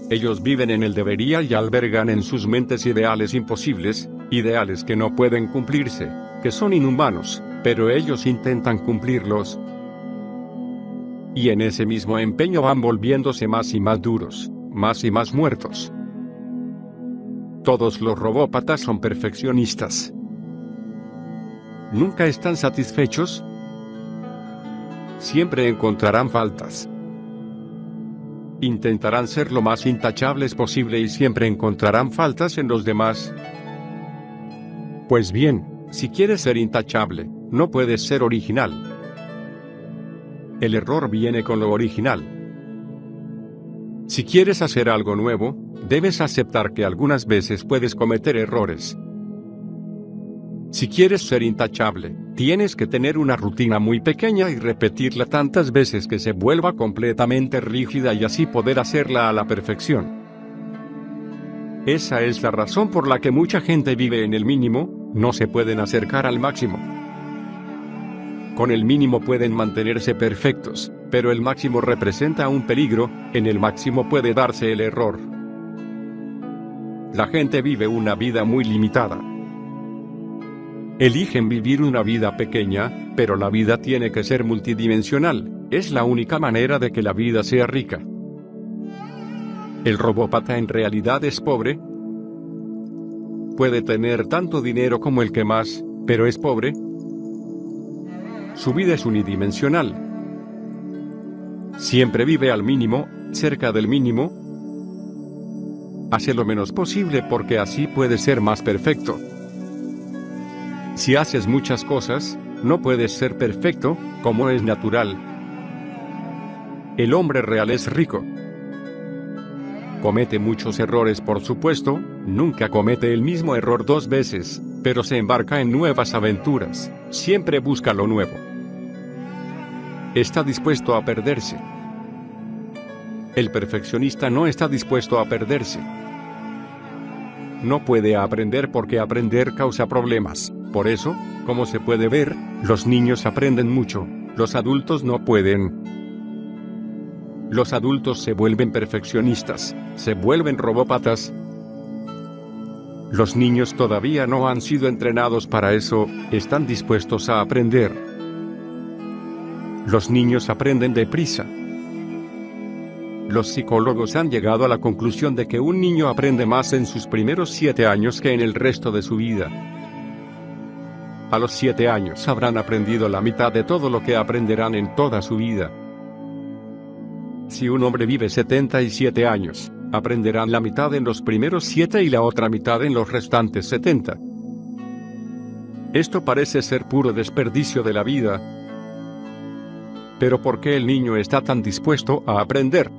Ellos viven en el debería y albergan en sus mentes ideales imposibles, ideales que no pueden cumplirse, que son inhumanos, pero ellos intentan cumplirlos. Y en ese mismo empeño van volviéndose más y más duros, más y más muertos. Todos los robópatas son perfeccionistas. Nunca están satisfechos. Siempre encontrarán faltas. Intentarán ser lo más intachables posible y siempre encontrarán faltas en los demás. Pues bien, si quieres ser intachable, no puedes ser original. El error viene con lo original. Si quieres hacer algo nuevo, debes aceptar que algunas veces puedes cometer errores. Si quieres ser intachable, tienes que tener una rutina muy pequeña y repetirla tantas veces que se vuelva completamente rígida y así poder hacerla a la perfección. Esa es la razón por la que mucha gente vive en el mínimo, no se pueden acercar al máximo. Con el mínimo pueden mantenerse perfectos, pero el máximo representa un peligro, en el máximo puede darse el error. La gente vive una vida muy limitada. Eligen vivir una vida pequeña, pero la vida tiene que ser multidimensional, es la única manera de que la vida sea rica. El robópata en realidad es pobre. Puede tener tanto dinero como el que más, pero es pobre. Su vida es unidimensional. Siempre vive al mínimo, cerca del mínimo. Hace lo menos posible porque así puede ser más perfecto. Si haces muchas cosas, no puedes ser perfecto, como es natural. El hombre real es rico. Comete muchos errores, por supuesto, nunca comete el mismo error dos veces, pero se embarca en nuevas aventuras, siempre busca lo nuevo. Está dispuesto a perderse. El perfeccionista no está dispuesto a perderse. No puede aprender porque aprender causa problemas. Por eso, como se puede ver, los niños aprenden mucho, los adultos no pueden. Los adultos se vuelven perfeccionistas, se vuelven robópatas. Los niños todavía no han sido entrenados para eso, están dispuestos a aprender. Los niños aprenden deprisa. Los psicólogos han llegado a la conclusión de que un niño aprende más en sus primeros 7 años que en el resto de su vida. A los 7 años habrán aprendido la mitad de todo lo que aprenderán en toda su vida. Si un hombre vive 77 años, aprenderán la mitad en los primeros 7 y la otra mitad en los restantes 70. Esto parece ser puro desperdicio de la vida. Pero ¿por qué el niño está tan dispuesto a aprender?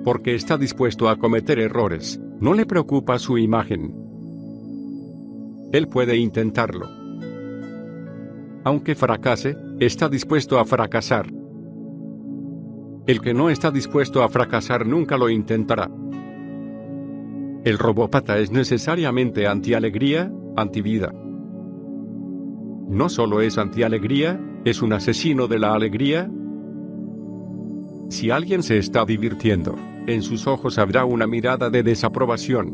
Porque está dispuesto a cometer errores, no le preocupa su imagen. Él puede intentarlo. Aunque fracase, está dispuesto a fracasar. El que no está dispuesto a fracasar nunca lo intentará. El robópata es necesariamente anti-alegría, anti-vida. No solo es anti-alegría, es un asesino de la alegría. Si alguien se está divirtiendo, en sus ojos habrá una mirada de desaprobación.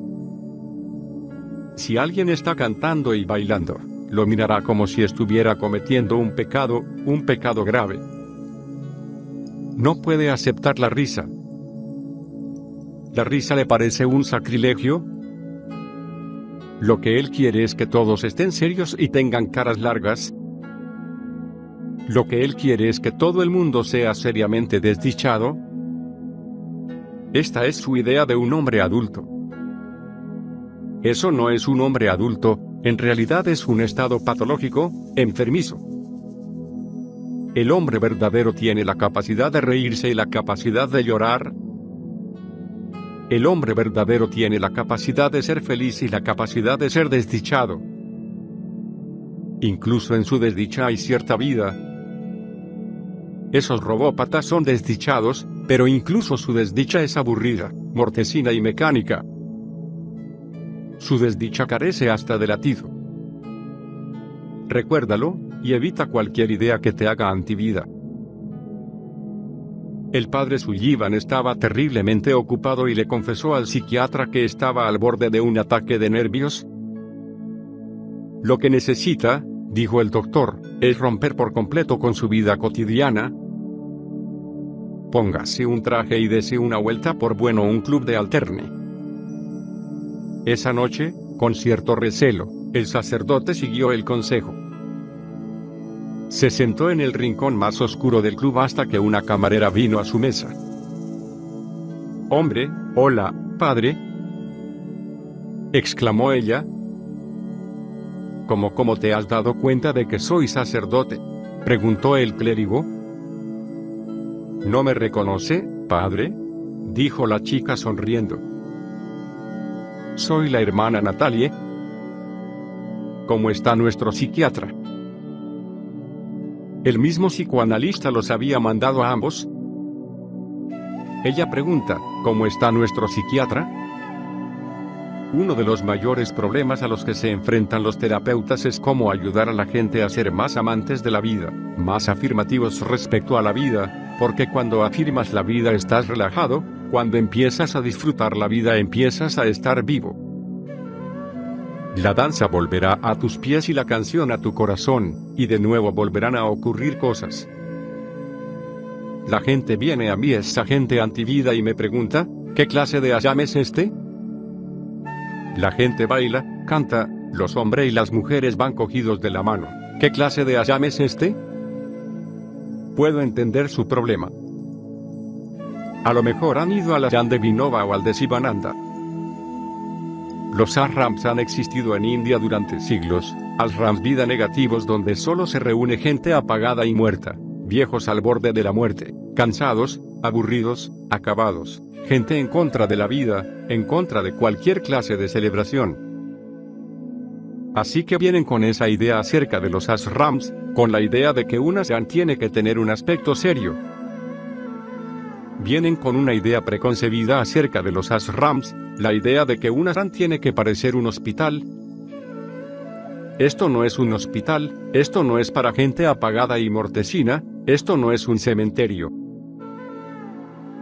Si alguien está cantando y bailando, lo mirará como si estuviera cometiendo un pecado grave. No puede aceptar la risa. ¿La risa le parece un sacrilegio? Lo que él quiere es que todos estén serios y tengan caras largas. Lo que él quiere es que todo el mundo sea seriamente desdichado. Esta es su idea de un hombre adulto. Eso no es un hombre adulto, en realidad es un estado patológico, enfermizo. El hombre verdadero tiene la capacidad de reírse y la capacidad de llorar. El hombre verdadero tiene la capacidad de ser feliz y la capacidad de ser desdichado. Incluso en su desdicha hay cierta vida. Esos robópatas son desdichados, pero incluso su desdicha es aburrida, mortecina y mecánica. Su desdicha carece hasta de latido. Recuérdalo, y evita cualquier idea que te haga antivida. El padre Sullivan estaba terriblemente ocupado y le confesó al psiquiatra que estaba al borde de un ataque de nervios. Lo que necesita, dijo el doctor, es romper por completo con su vida cotidiana. Póngase un traje y dese una vuelta por un club de alterne. Esa noche, con cierto recelo, el sacerdote siguió el consejo. Se sentó en el rincón más oscuro del club hasta que una camarera vino a su mesa. «Hombre, hola, padre», exclamó ella. ¿Cómo te has dado cuenta de que soy sacerdote?, preguntó el clérigo. «¿No me reconoce, padre?», dijo la chica sonriendo. «Soy la hermana Natalie». «¿Cómo está nuestro psiquiatra?». ¿El mismo psicoanalista los había mandado a ambos? Ella pregunta, ¿cómo está nuestro psiquiatra? Uno de los mayores problemas a los que se enfrentan los terapeutas es cómo ayudar a la gente a ser más amantes de la vida, más afirmativos respecto a la vida, porque cuando afirmas la vida estás relajado, cuando empiezas a disfrutar la vida empiezas a estar vivo. La danza volverá a tus pies y la canción a tu corazón, y de nuevo volverán a ocurrir cosas. La gente viene a mí, esa gente antivida, y me pregunta, ¿qué clase de ayam es este? La gente baila, canta, los hombres y las mujeres van cogidos de la mano. ¿Qué clase de ayam es este? Puedo entender su problema. A lo mejor han ido al ayam de Vinoba o al de Sivananda. Los ashrams han existido en India durante siglos, ashrams vida negativos donde solo se reúne gente apagada y muerta, viejos al borde de la muerte, cansados, aburridos, acabados, gente en contra de la vida, en contra de cualquier clase de celebración. Así que vienen con esa idea acerca de los ashrams, con la idea de que un ashram tiene que tener un aspecto serio. Vienen con una idea preconcebida acerca de los ashrams, la idea de que un ashram tiene que parecer un hospital. Esto no es un hospital, esto no es para gente apagada y mortecina, esto no es un cementerio.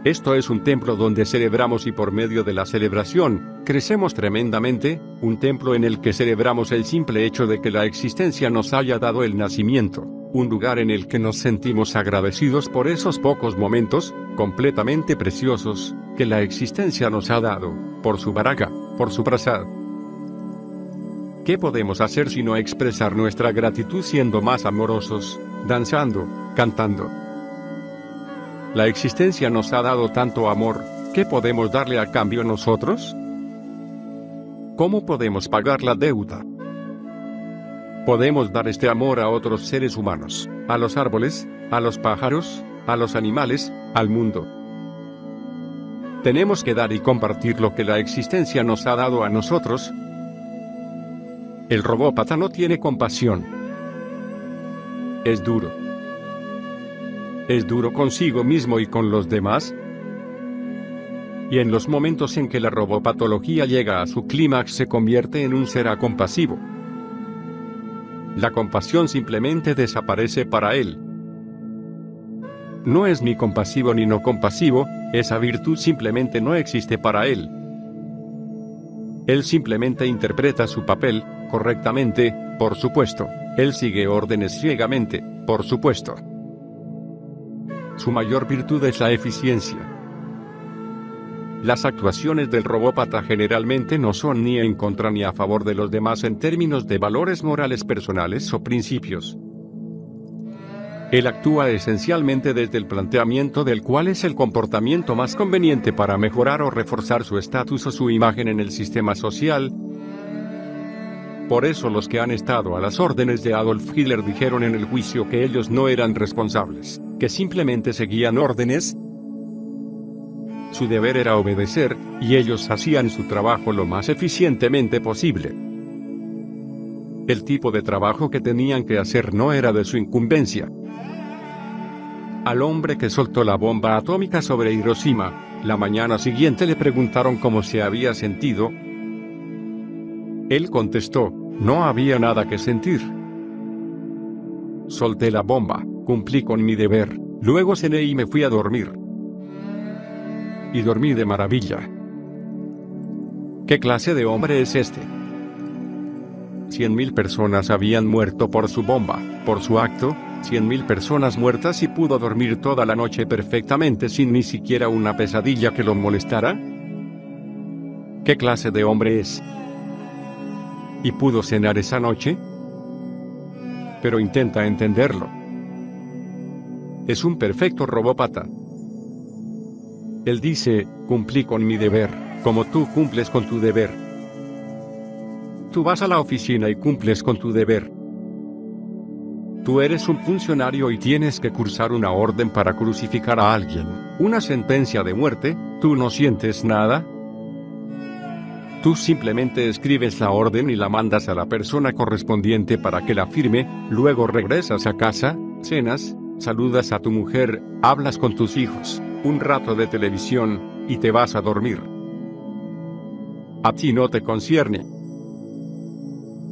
Esto es un templo donde celebramos y por medio de la celebración, crecemos tremendamente, un templo en el que celebramos el simple hecho de que la existencia nos haya dado el nacimiento, un lugar en el que nos sentimos agradecidos por esos pocos momentos, completamente preciosos, que la existencia nos ha dado, por su baraka, por su prasad. ¿Qué podemos hacer sino expresar nuestra gratitud siendo más amorosos, danzando, cantando? La existencia nos ha dado tanto amor, ¿qué podemos darle a cambio nosotros? ¿Cómo podemos pagar la deuda? Podemos dar este amor a otros seres humanos, a los árboles, a los pájaros, a los animales, al mundo. Tenemos que dar y compartir lo que la existencia nos ha dado a nosotros. El robópata no tiene compasión. Es duro. Es duro consigo mismo y con los demás. Y en los momentos en que la robopatología llega a su clímax se convierte en un ser acompasivo. La compasión simplemente desaparece para él. No es ni compasivo ni no compasivo, esa virtud simplemente no existe para él. Él simplemente interpreta su papel, correctamente, por supuesto. Él sigue órdenes ciegamente, por supuesto. Su mayor virtud es la eficiencia. Las actuaciones del robópata generalmente no son ni en contra ni a favor de los demás en términos de valores morales personales o principios. Él actúa esencialmente desde el planteamiento del cuál es el comportamiento más conveniente para mejorar o reforzar su estatus o su imagen en el sistema social. Por eso los que han estado a las órdenes de Adolf Hitler dijeron en el juicio que ellos no eran responsables, que simplemente seguían órdenes. Su deber era obedecer, y ellos hacían su trabajo lo más eficientemente posible. El tipo de trabajo que tenían que hacer no era de su incumbencia. Al hombre que soltó la bomba atómica sobre Hiroshima, la mañana siguiente le preguntaron cómo se había sentido. Él contestó, no había nada que sentir. Solté la bomba, cumplí con mi deber, luego cené y me fui a dormir. Y dormí de maravilla. ¿Qué clase de hombre es este? 100.000 personas habían muerto por su bomba, por su acto, 100.000 personas muertas y pudo dormir toda la noche perfectamente sin ni siquiera una pesadilla que lo molestara. ¿Qué clase de hombre es? ¿Y pudo cenar esa noche? Pero intenta entenderlo. Es un perfecto robópata. Él dice, cumplí con mi deber, como tú cumples con tu deber. Tú vas a la oficina y cumples con tu deber. Tú eres un funcionario y tienes que cursar una orden para crucificar a alguien, una sentencia de muerte, ¿tú no sientes nada? Tú simplemente escribes la orden y la mandas a la persona correspondiente para que la firme, luego regresas a casa, cenas, saludas a tu mujer, hablas con tus hijos, un rato de televisión, y te vas a dormir. A ti no te concierne.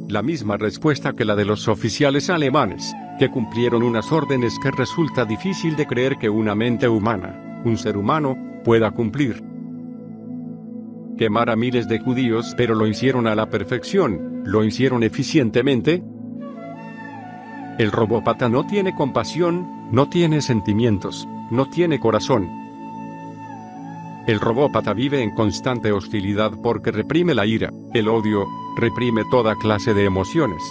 La misma respuesta que la de los oficiales alemanes, que cumplieron unas órdenes que resulta difícil de creer que una mente humana, un ser humano, pueda cumplir. Quemar a miles de judíos, pero lo hicieron a la perfección, lo hicieron eficientemente. El robópata no tiene compasión, no tiene sentimientos, no tiene corazón. El robópata vive en constante hostilidad porque reprime la ira, el odio, reprime toda clase de emociones.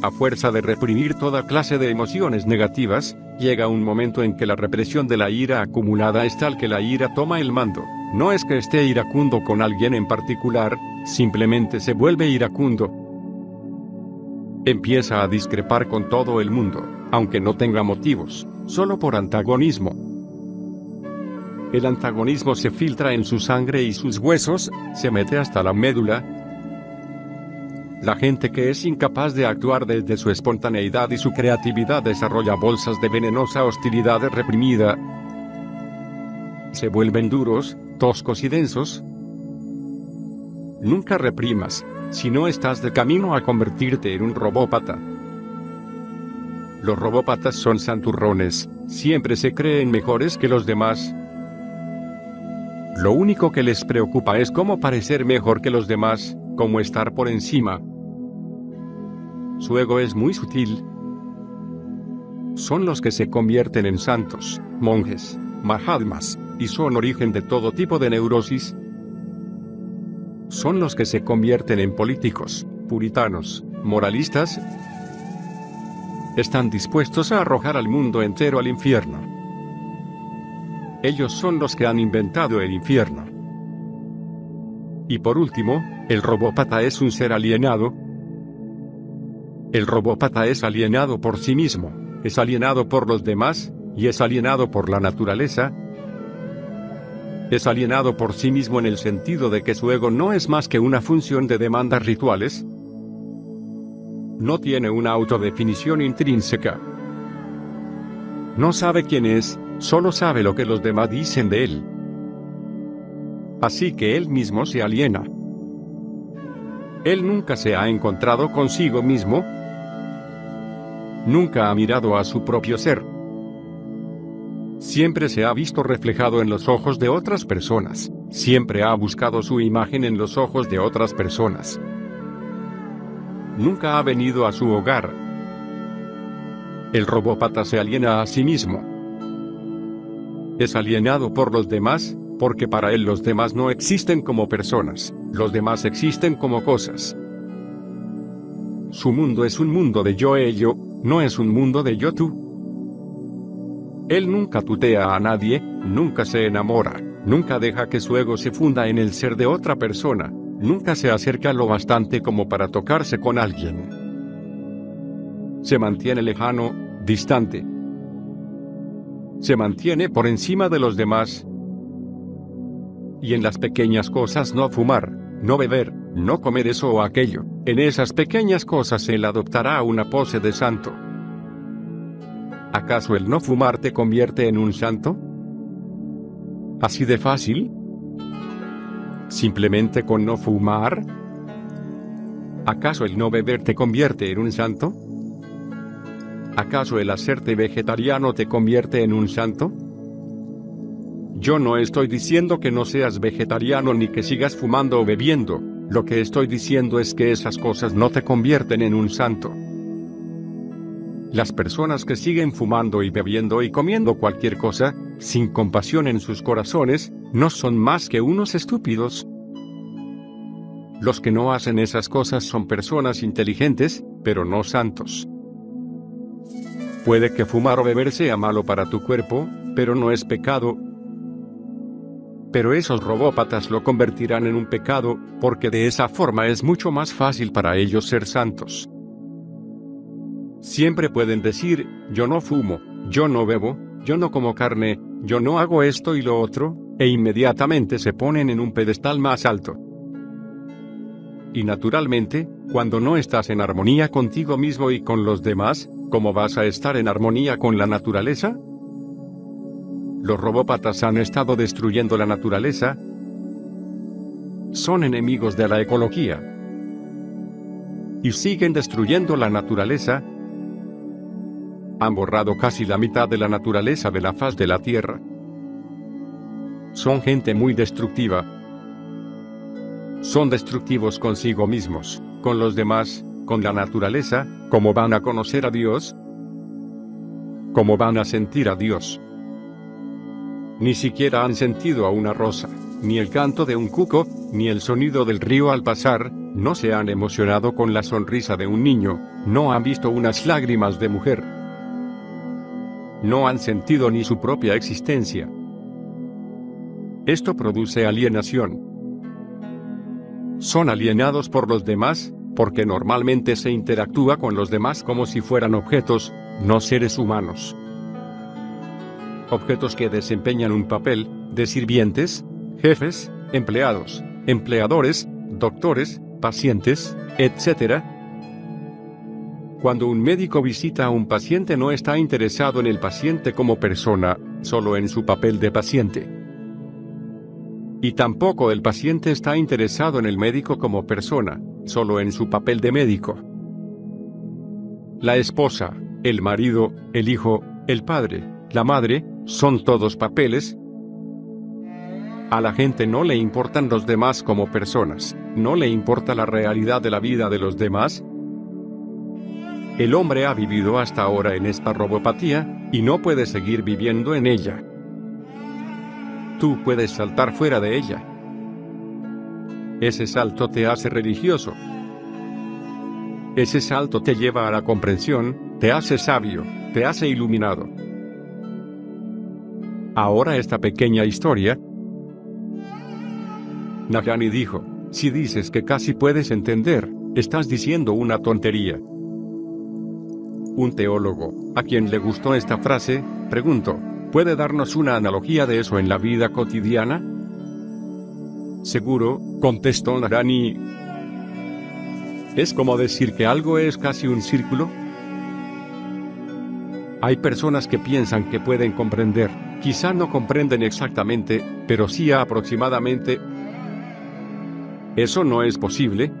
A fuerza de reprimir toda clase de emociones negativas, llega un momento en que la represión de la ira acumulada es tal que la ira toma el mando. No es que esté iracundo con alguien en particular, simplemente se vuelve iracundo. Empieza a discrepar con todo el mundo, aunque no tenga motivos, solo por antagonismo. El antagonismo se filtra en su sangre y sus huesos, se mete hasta la médula. La gente que es incapaz de actuar desde su espontaneidad y su creatividad desarrolla bolsas de venenosa hostilidad reprimida. Se vuelven duros, toscos y densos. Nunca reprimas, si no estás de camino a convertirte en un robópata. Los robópatas son santurrones, siempre se creen mejores que los demás. Lo único que les preocupa es cómo parecer mejor que los demás, cómo estar por encima. Su ego es muy sutil. Son los que se convierten en santos, monjes, mahatmas, y son origen de todo tipo de neurosis. Son los que se convierten en políticos, puritanos, moralistas. Están dispuestos a arrojar al mundo entero al infierno. Ellos son los que han inventado el infierno. Y por último, el robópata es un ser alienado. El robópata es alienado por sí mismo, es alienado por los demás, y es alienado por la naturaleza. Es alienado por sí mismo en el sentido de que su ego no es más que una función de demandas rituales. No tiene una autodefinición intrínseca. No sabe quién es, solo sabe lo que los demás dicen de él. Así que él mismo se aliena. Él nunca se ha encontrado consigo mismo. Nunca ha mirado a su propio ser. Siempre se ha visto reflejado en los ojos de otras personas. Siempre ha buscado su imagen en los ojos de otras personas. Nunca ha venido a su hogar. El robópata se aliena a sí mismo. Es alienado por los demás, porque para él los demás no existen como personas, los demás existen como cosas. Su mundo es un mundo de yo-ello, no es un mundo de yo-tú. Él nunca tutea a nadie, nunca se enamora, nunca deja que su ego se funda en el ser de otra persona, nunca se acerca lo bastante como para tocarse con alguien. Se mantiene lejano, distante. Se mantiene por encima de los demás. Y en las pequeñas cosas no fumar, no beber, no comer eso o aquello, en esas pequeñas cosas él adoptará una pose de santo. ¿Acaso el no fumar te convierte en un santo? ¿Así de fácil? ¿Simplemente con no fumar? ¿Acaso el no beber te convierte en un santo? ¿Acaso el hacerte vegetariano te convierte en un santo? Yo no estoy diciendo que no seas vegetariano ni que sigas fumando o bebiendo, lo que estoy diciendo es que esas cosas no te convierten en un santo. Las personas que siguen fumando y bebiendo y comiendo cualquier cosa, sin compasión en sus corazones, no son más que unos estúpidos. Los que no hacen esas cosas son personas inteligentes, pero no santos. Puede que fumar o beber sea malo para tu cuerpo, pero no es pecado. Pero esos robópatas lo convertirán en un pecado, porque de esa forma es mucho más fácil para ellos ser santos. Siempre pueden decir, yo no fumo, yo no bebo, yo no como carne, yo no hago esto y lo otro, e inmediatamente se ponen en un pedestal más alto. Y naturalmente, cuando no estás en armonía contigo mismo y con los demás, ¿cómo vas a estar en armonía con la naturaleza? Los robópatas han estado destruyendo la naturaleza. Son enemigos de la ecología. Y siguen destruyendo la naturaleza. Han borrado casi la mitad de la naturaleza de la faz de la Tierra. Son gente muy destructiva. Son destructivos consigo mismos, con los demás, con la naturaleza. ¿Cómo van a conocer a Dios? ¿Cómo van a sentir a Dios? Ni siquiera han sentido a una rosa, ni el canto de un cuco, ni el sonido del río al pasar, no se han emocionado con la sonrisa de un niño, no han visto unas lágrimas de mujer. No han sentido ni su propia existencia. Esto produce alienación. Son alienados por los demás, porque normalmente se interactúa con los demás como si fueran objetos, no seres humanos. Objetos que desempeñan un papel, de sirvientes, jefes, empleados, empleadores, doctores, pacientes, etc. Cuando un médico visita a un paciente no está interesado en el paciente como persona, solo en su papel de paciente. Y tampoco el paciente está interesado en el médico como persona, solo en su papel de médico. La esposa, el marido, el hijo, el padre, la madre, son todos papeles. A la gente no le importan los demás como personas, no le importa la realidad de la vida de los demás. El hombre ha vivido hasta ahora en esta robopatía, y no puede seguir viviendo en ella. Tú puedes saltar fuera de ella. Ese salto te hace religioso. Ese salto te lleva a la comprensión, te hace sabio, te hace iluminado. Ahora esta pequeña historia. Nagani dijo, si dices que casi puedes entender, estás diciendo una tontería. Un teólogo, a quien le gustó esta frase, preguntó, ¿puede darnos una analogía de eso en la vida cotidiana? Seguro, contestó Nagani. ¿Es como decir que algo es casi un círculo? Hay personas que piensan que pueden comprender, quizá no comprenden exactamente, pero sí aproximadamente. ¿Eso no es posible?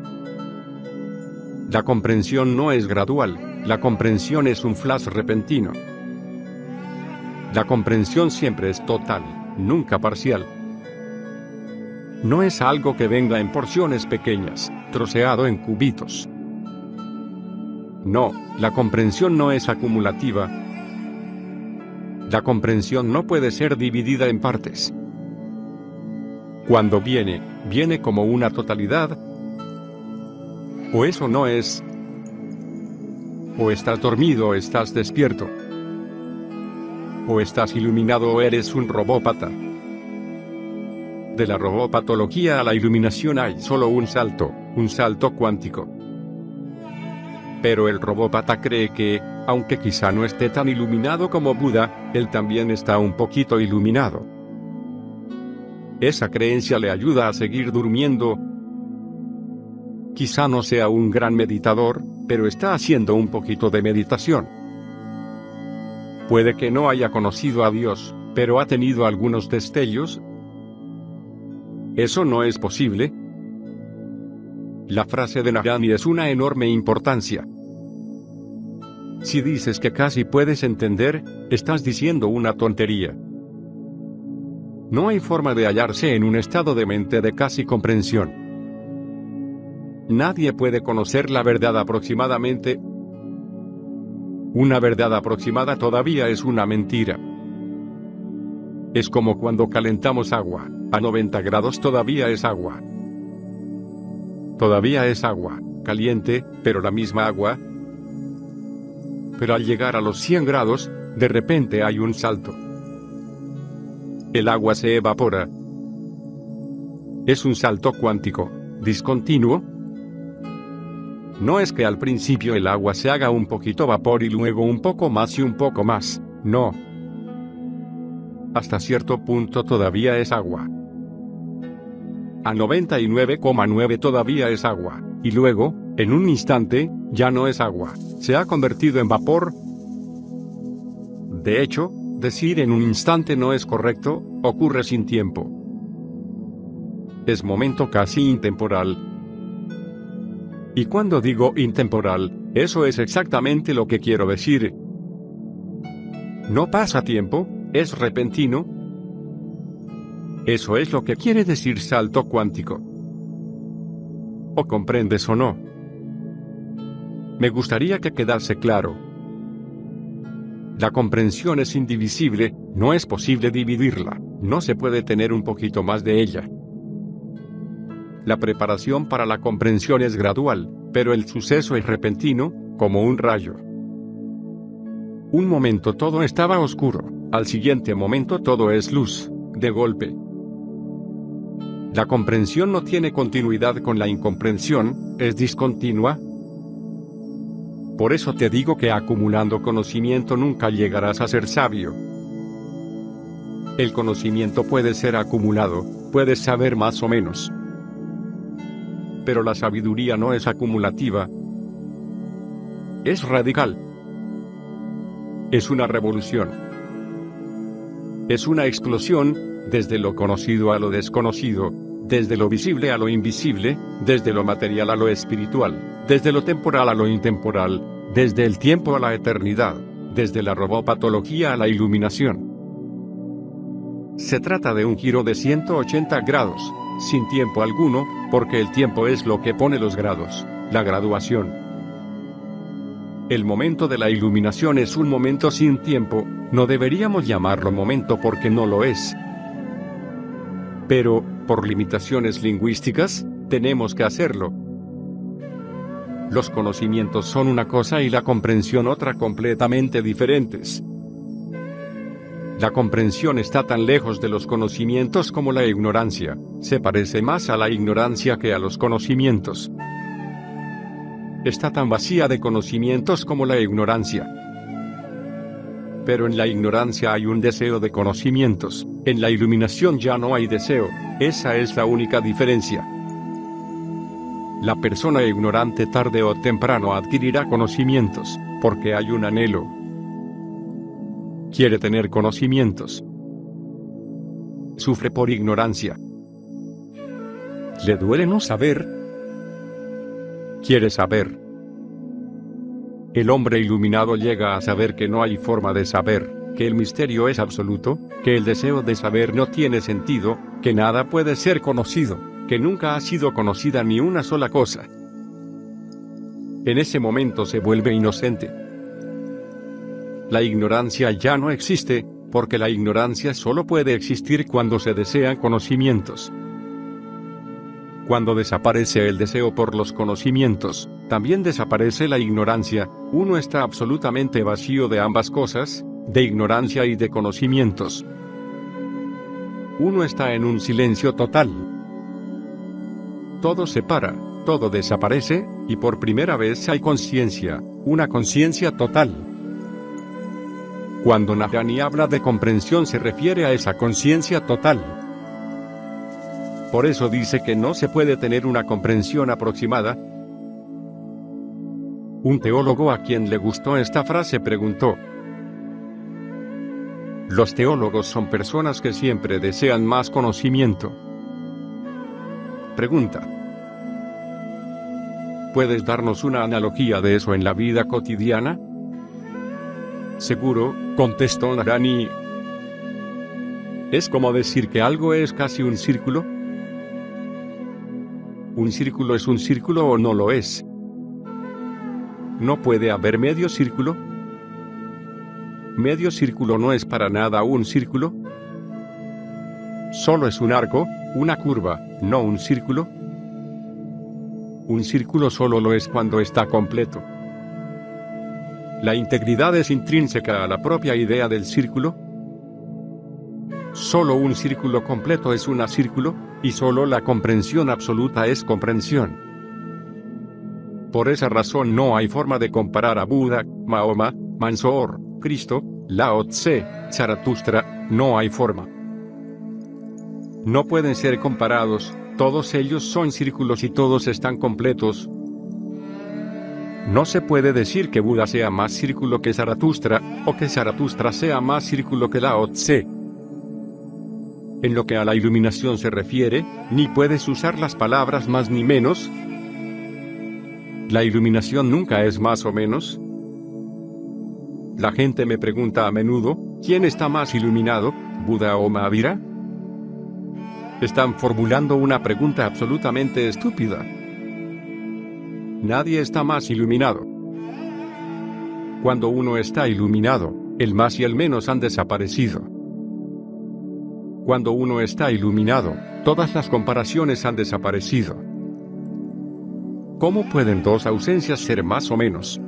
La comprensión no es gradual, la comprensión es un flash repentino. La comprensión siempre es total, nunca parcial. No es algo que venga en porciones pequeñas, troceado en cubitos. No, la comprensión no es acumulativa. La comprensión no puede ser dividida en partes. Cuando viene, viene como una totalidad. O eso no es. O estás dormido o estás despierto. O estás iluminado o eres un robópata. De la robopatología a la iluminación hay solo un salto cuántico. Pero el robópata cree que, aunque quizá no esté tan iluminado como Buda, él también está un poquito iluminado. Esa creencia le ayuda a seguir durmiendo. Quizá no sea un gran meditador, pero está haciendo un poquito de meditación. Puede que no haya conocido a Dios, pero ha tenido algunos destellos. ¿Eso no es posible? La frase de Nagani es una enorme importancia. Si dices que casi puedes entender, estás diciendo una tontería. No hay forma de hallarse en un estado de mente de casi comprensión. Nadie puede conocer la verdad aproximadamente. Una verdad aproximada todavía es una mentira. Es como cuando calentamos agua, a 90 grados todavía es agua. Todavía es agua, caliente, pero la misma agua. Pero al llegar a los 100 grados, de repente hay un salto. El agua se evapora. Es un salto cuántico, discontinuo. No es que al principio el agua se haga un poquito vapor y luego un poco más y un poco más, no. Hasta cierto punto todavía es agua. A 99,9 todavía es agua, y luego, en un instante, ya no es agua, se ha convertido en vapor. De hecho, decir en un instante no es correcto, ocurre sin tiempo. Es momento casi intemporal. Y cuando digo intemporal, eso es exactamente lo que quiero decir. No pasa tiempo, es repentino. Eso es lo que quiere decir salto cuántico. ¿O comprendes o no? Me gustaría que quedase claro. La comprensión es indivisible, no es posible dividirla, no se puede tener un poquito más de ella. La preparación para la comprensión es gradual, pero el suceso es repentino, como un rayo. Un momento todo estaba oscuro, al siguiente momento todo es luz, de golpe. La comprensión no tiene continuidad con la incomprensión, es discontinua. Por eso te digo que acumulando conocimiento nunca llegarás a ser sabio. El conocimiento puede ser acumulado, puedes saber más o menos. Pero la sabiduría no es acumulativa. Es radical. Es una revolución. Es una explosión, desde lo conocido a lo desconocido, desde lo visible a lo invisible, desde lo material a lo espiritual, desde lo temporal a lo intemporal, desde el tiempo a la eternidad, desde la robopatología a la iluminación. Se trata de un giro de 180 grados, sin tiempo alguno, porque el tiempo es lo que pone los grados, la graduación. El momento de la iluminación es un momento sin tiempo, no deberíamos llamarlo momento porque no lo es. Pero, por limitaciones lingüísticas, tenemos que hacerlo. Los conocimientos son una cosa y la comprensión otra completamente diferentes. La comprensión está tan lejos de los conocimientos como la ignorancia, se parece más a la ignorancia que a los conocimientos. Está tan vacía de conocimientos como la ignorancia. Pero en la ignorancia hay un deseo de conocimientos, en la iluminación ya no hay deseo, esa es la única diferencia. La persona ignorante tarde o temprano adquirirá conocimientos, porque hay un anhelo. Quiere tener conocimientos. Sufre por ignorancia. ¿Le duele no saber? Quiere saber. El hombre iluminado llega a saber que no hay forma de saber, que el misterio es absoluto, que el deseo de saber no tiene sentido, que nada puede ser conocido, que nunca ha sido conocida ni una sola cosa. En ese momento se vuelve inocente. La ignorancia ya no existe, porque la ignorancia solo puede existir cuando se desean conocimientos. Cuando desaparece el deseo por los conocimientos, también desaparece la ignorancia, uno está absolutamente vacío de ambas cosas, de ignorancia y de conocimientos. Uno está en un silencio total. Todo se para, todo desaparece, y por primera vez hay conciencia, una conciencia total. Cuando Nahrani habla de comprensión se refiere a esa conciencia total. Por eso dice que no se puede tener una comprensión aproximada. Un teólogo a quien le gustó esta frase preguntó: ¿los teólogos son personas que siempre desean más conocimiento? Pregunta: ¿puedes darnos una analogía de eso en la vida cotidiana? Seguro, contestó Nahrani. Es como decir que algo es casi un círculo. ¿Un círculo es un círculo o no lo es? ¿No puede haber medio círculo? ¿Medio círculo no es para nada un círculo? Solo es un arco, una curva, no un círculo. Un círculo solo lo es cuando está completo. ¿La integridad es intrínseca a la propia idea del círculo? Solo un círculo completo es un círculo, y solo la comprensión absoluta es comprensión. Por esa razón no hay forma de comparar a Buda, Mahoma, Mansoor, Cristo, Lao Tse, Zaratustra, no hay forma. No pueden ser comparados, todos ellos son círculos y todos están completos. No se puede decir que Buda sea más círculo que Zaratustra, o que Zaratustra sea más círculo que Lao Tse. En lo que a la iluminación se refiere, ni puedes usar las palabras más ni menos. La iluminación nunca es más o menos. La gente me pregunta a menudo, ¿quién está más iluminado, Buda o Mahavira? Están formulando una pregunta absolutamente estúpida. Nadie está más iluminado. Cuando uno está iluminado, el más y el menos han desaparecido. Cuando uno está iluminado, todas las comparaciones han desaparecido. ¿Cómo pueden dos ausencias ser más o menos?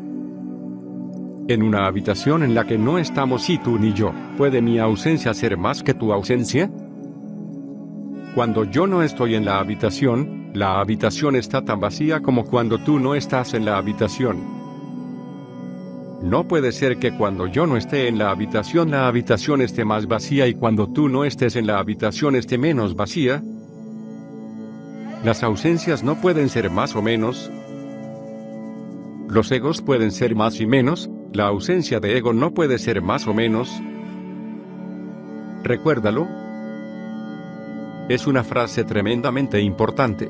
En una habitación en la que no estamos ni tú ni yo, ¿puede mi ausencia ser más que tu ausencia? Cuando yo no estoy en la habitación está tan vacía como cuando tú no estás en la habitación. No puede ser que cuando yo no esté en la habitación esté más vacía y cuando tú no estés en la habitación esté menos vacía. Las ausencias no pueden ser más o menos. Los egos pueden ser más y menos, la ausencia de ego no puede ser más o menos. Recuérdalo. Es una frase tremendamente importante.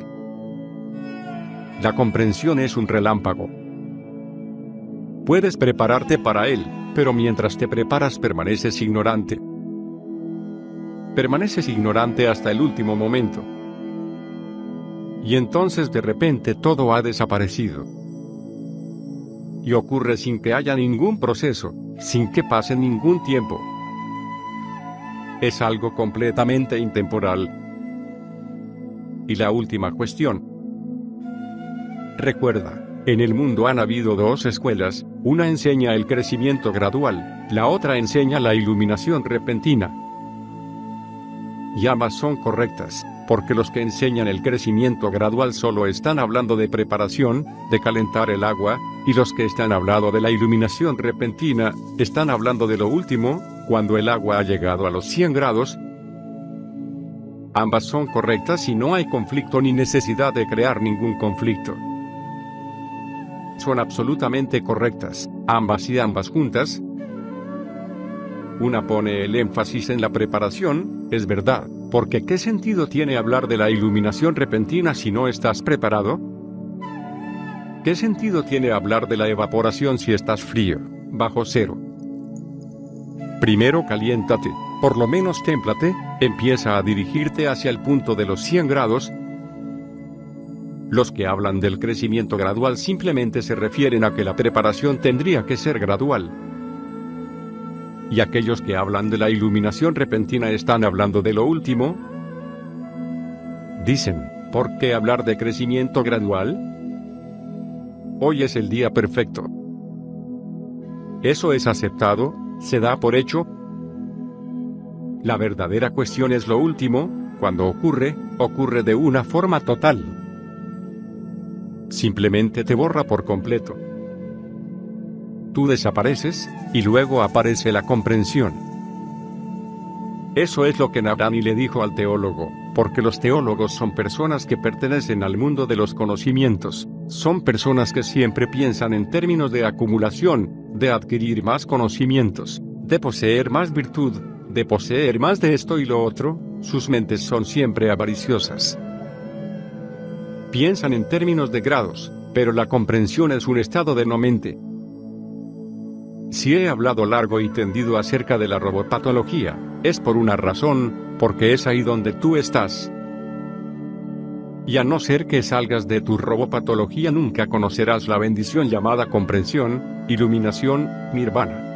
La comprensión es un relámpago. Puedes prepararte para él, pero mientras te preparas permaneces ignorante. Permaneces ignorante hasta el último momento. Y entonces de repente todo ha desaparecido. Y ocurre sin que haya ningún proceso, sin que pase ningún tiempo. Es algo completamente intemporal. Y la última cuestión. Recuerda, en el mundo han habido dos escuelas, una enseña el crecimiento gradual, la otra enseña la iluminación repentina. Y ambas son correctas, porque los que enseñan el crecimiento gradual solo están hablando de preparación, de calentar el agua, y los que están hablando de la iluminación repentina, están hablando de lo último, cuando el agua ha llegado a los 100 grados. Ambas son correctas y no hay conflicto ni necesidad de crear ningún conflicto. Son absolutamente correctas, ambas y ambas juntas. Una pone el énfasis en la preparación, es verdad, porque ¿qué sentido tiene hablar de la iluminación repentina si no estás preparado? ¿Qué sentido tiene hablar de la evaporación si estás frío, bajo cero? Primero caliéntate, por lo menos témplate, empieza a dirigirte hacia el punto de los 100 grados. Los que hablan del crecimiento gradual simplemente se refieren a que la preparación tendría que ser gradual. Y aquellos que hablan de la iluminación repentina están hablando de lo último. Dicen, ¿por qué hablar de crecimiento gradual? Hoy es el día perfecto. Eso es aceptado, se da por hecho. La verdadera cuestión es lo último, cuando ocurre, ocurre de una forma total. Simplemente te borra por completo. Tú desapareces, y luego aparece la comprensión. Eso es lo que Navrani le dijo al teólogo, porque los teólogos son personas que pertenecen al mundo de los conocimientos, son personas que siempre piensan en términos de acumulación, de adquirir más conocimientos, de poseer más virtud, de poseer más de esto y lo otro. Sus mentes son siempre avariciosas. Piensan en términos de grados, pero la comprensión es un estado de no mente. Si he hablado largo y tendido acerca de la robopatología, es por una razón, porque es ahí donde tú estás. Y a no ser que salgas de tu robopatología nunca conocerás la bendición llamada comprensión, iluminación, nirvana.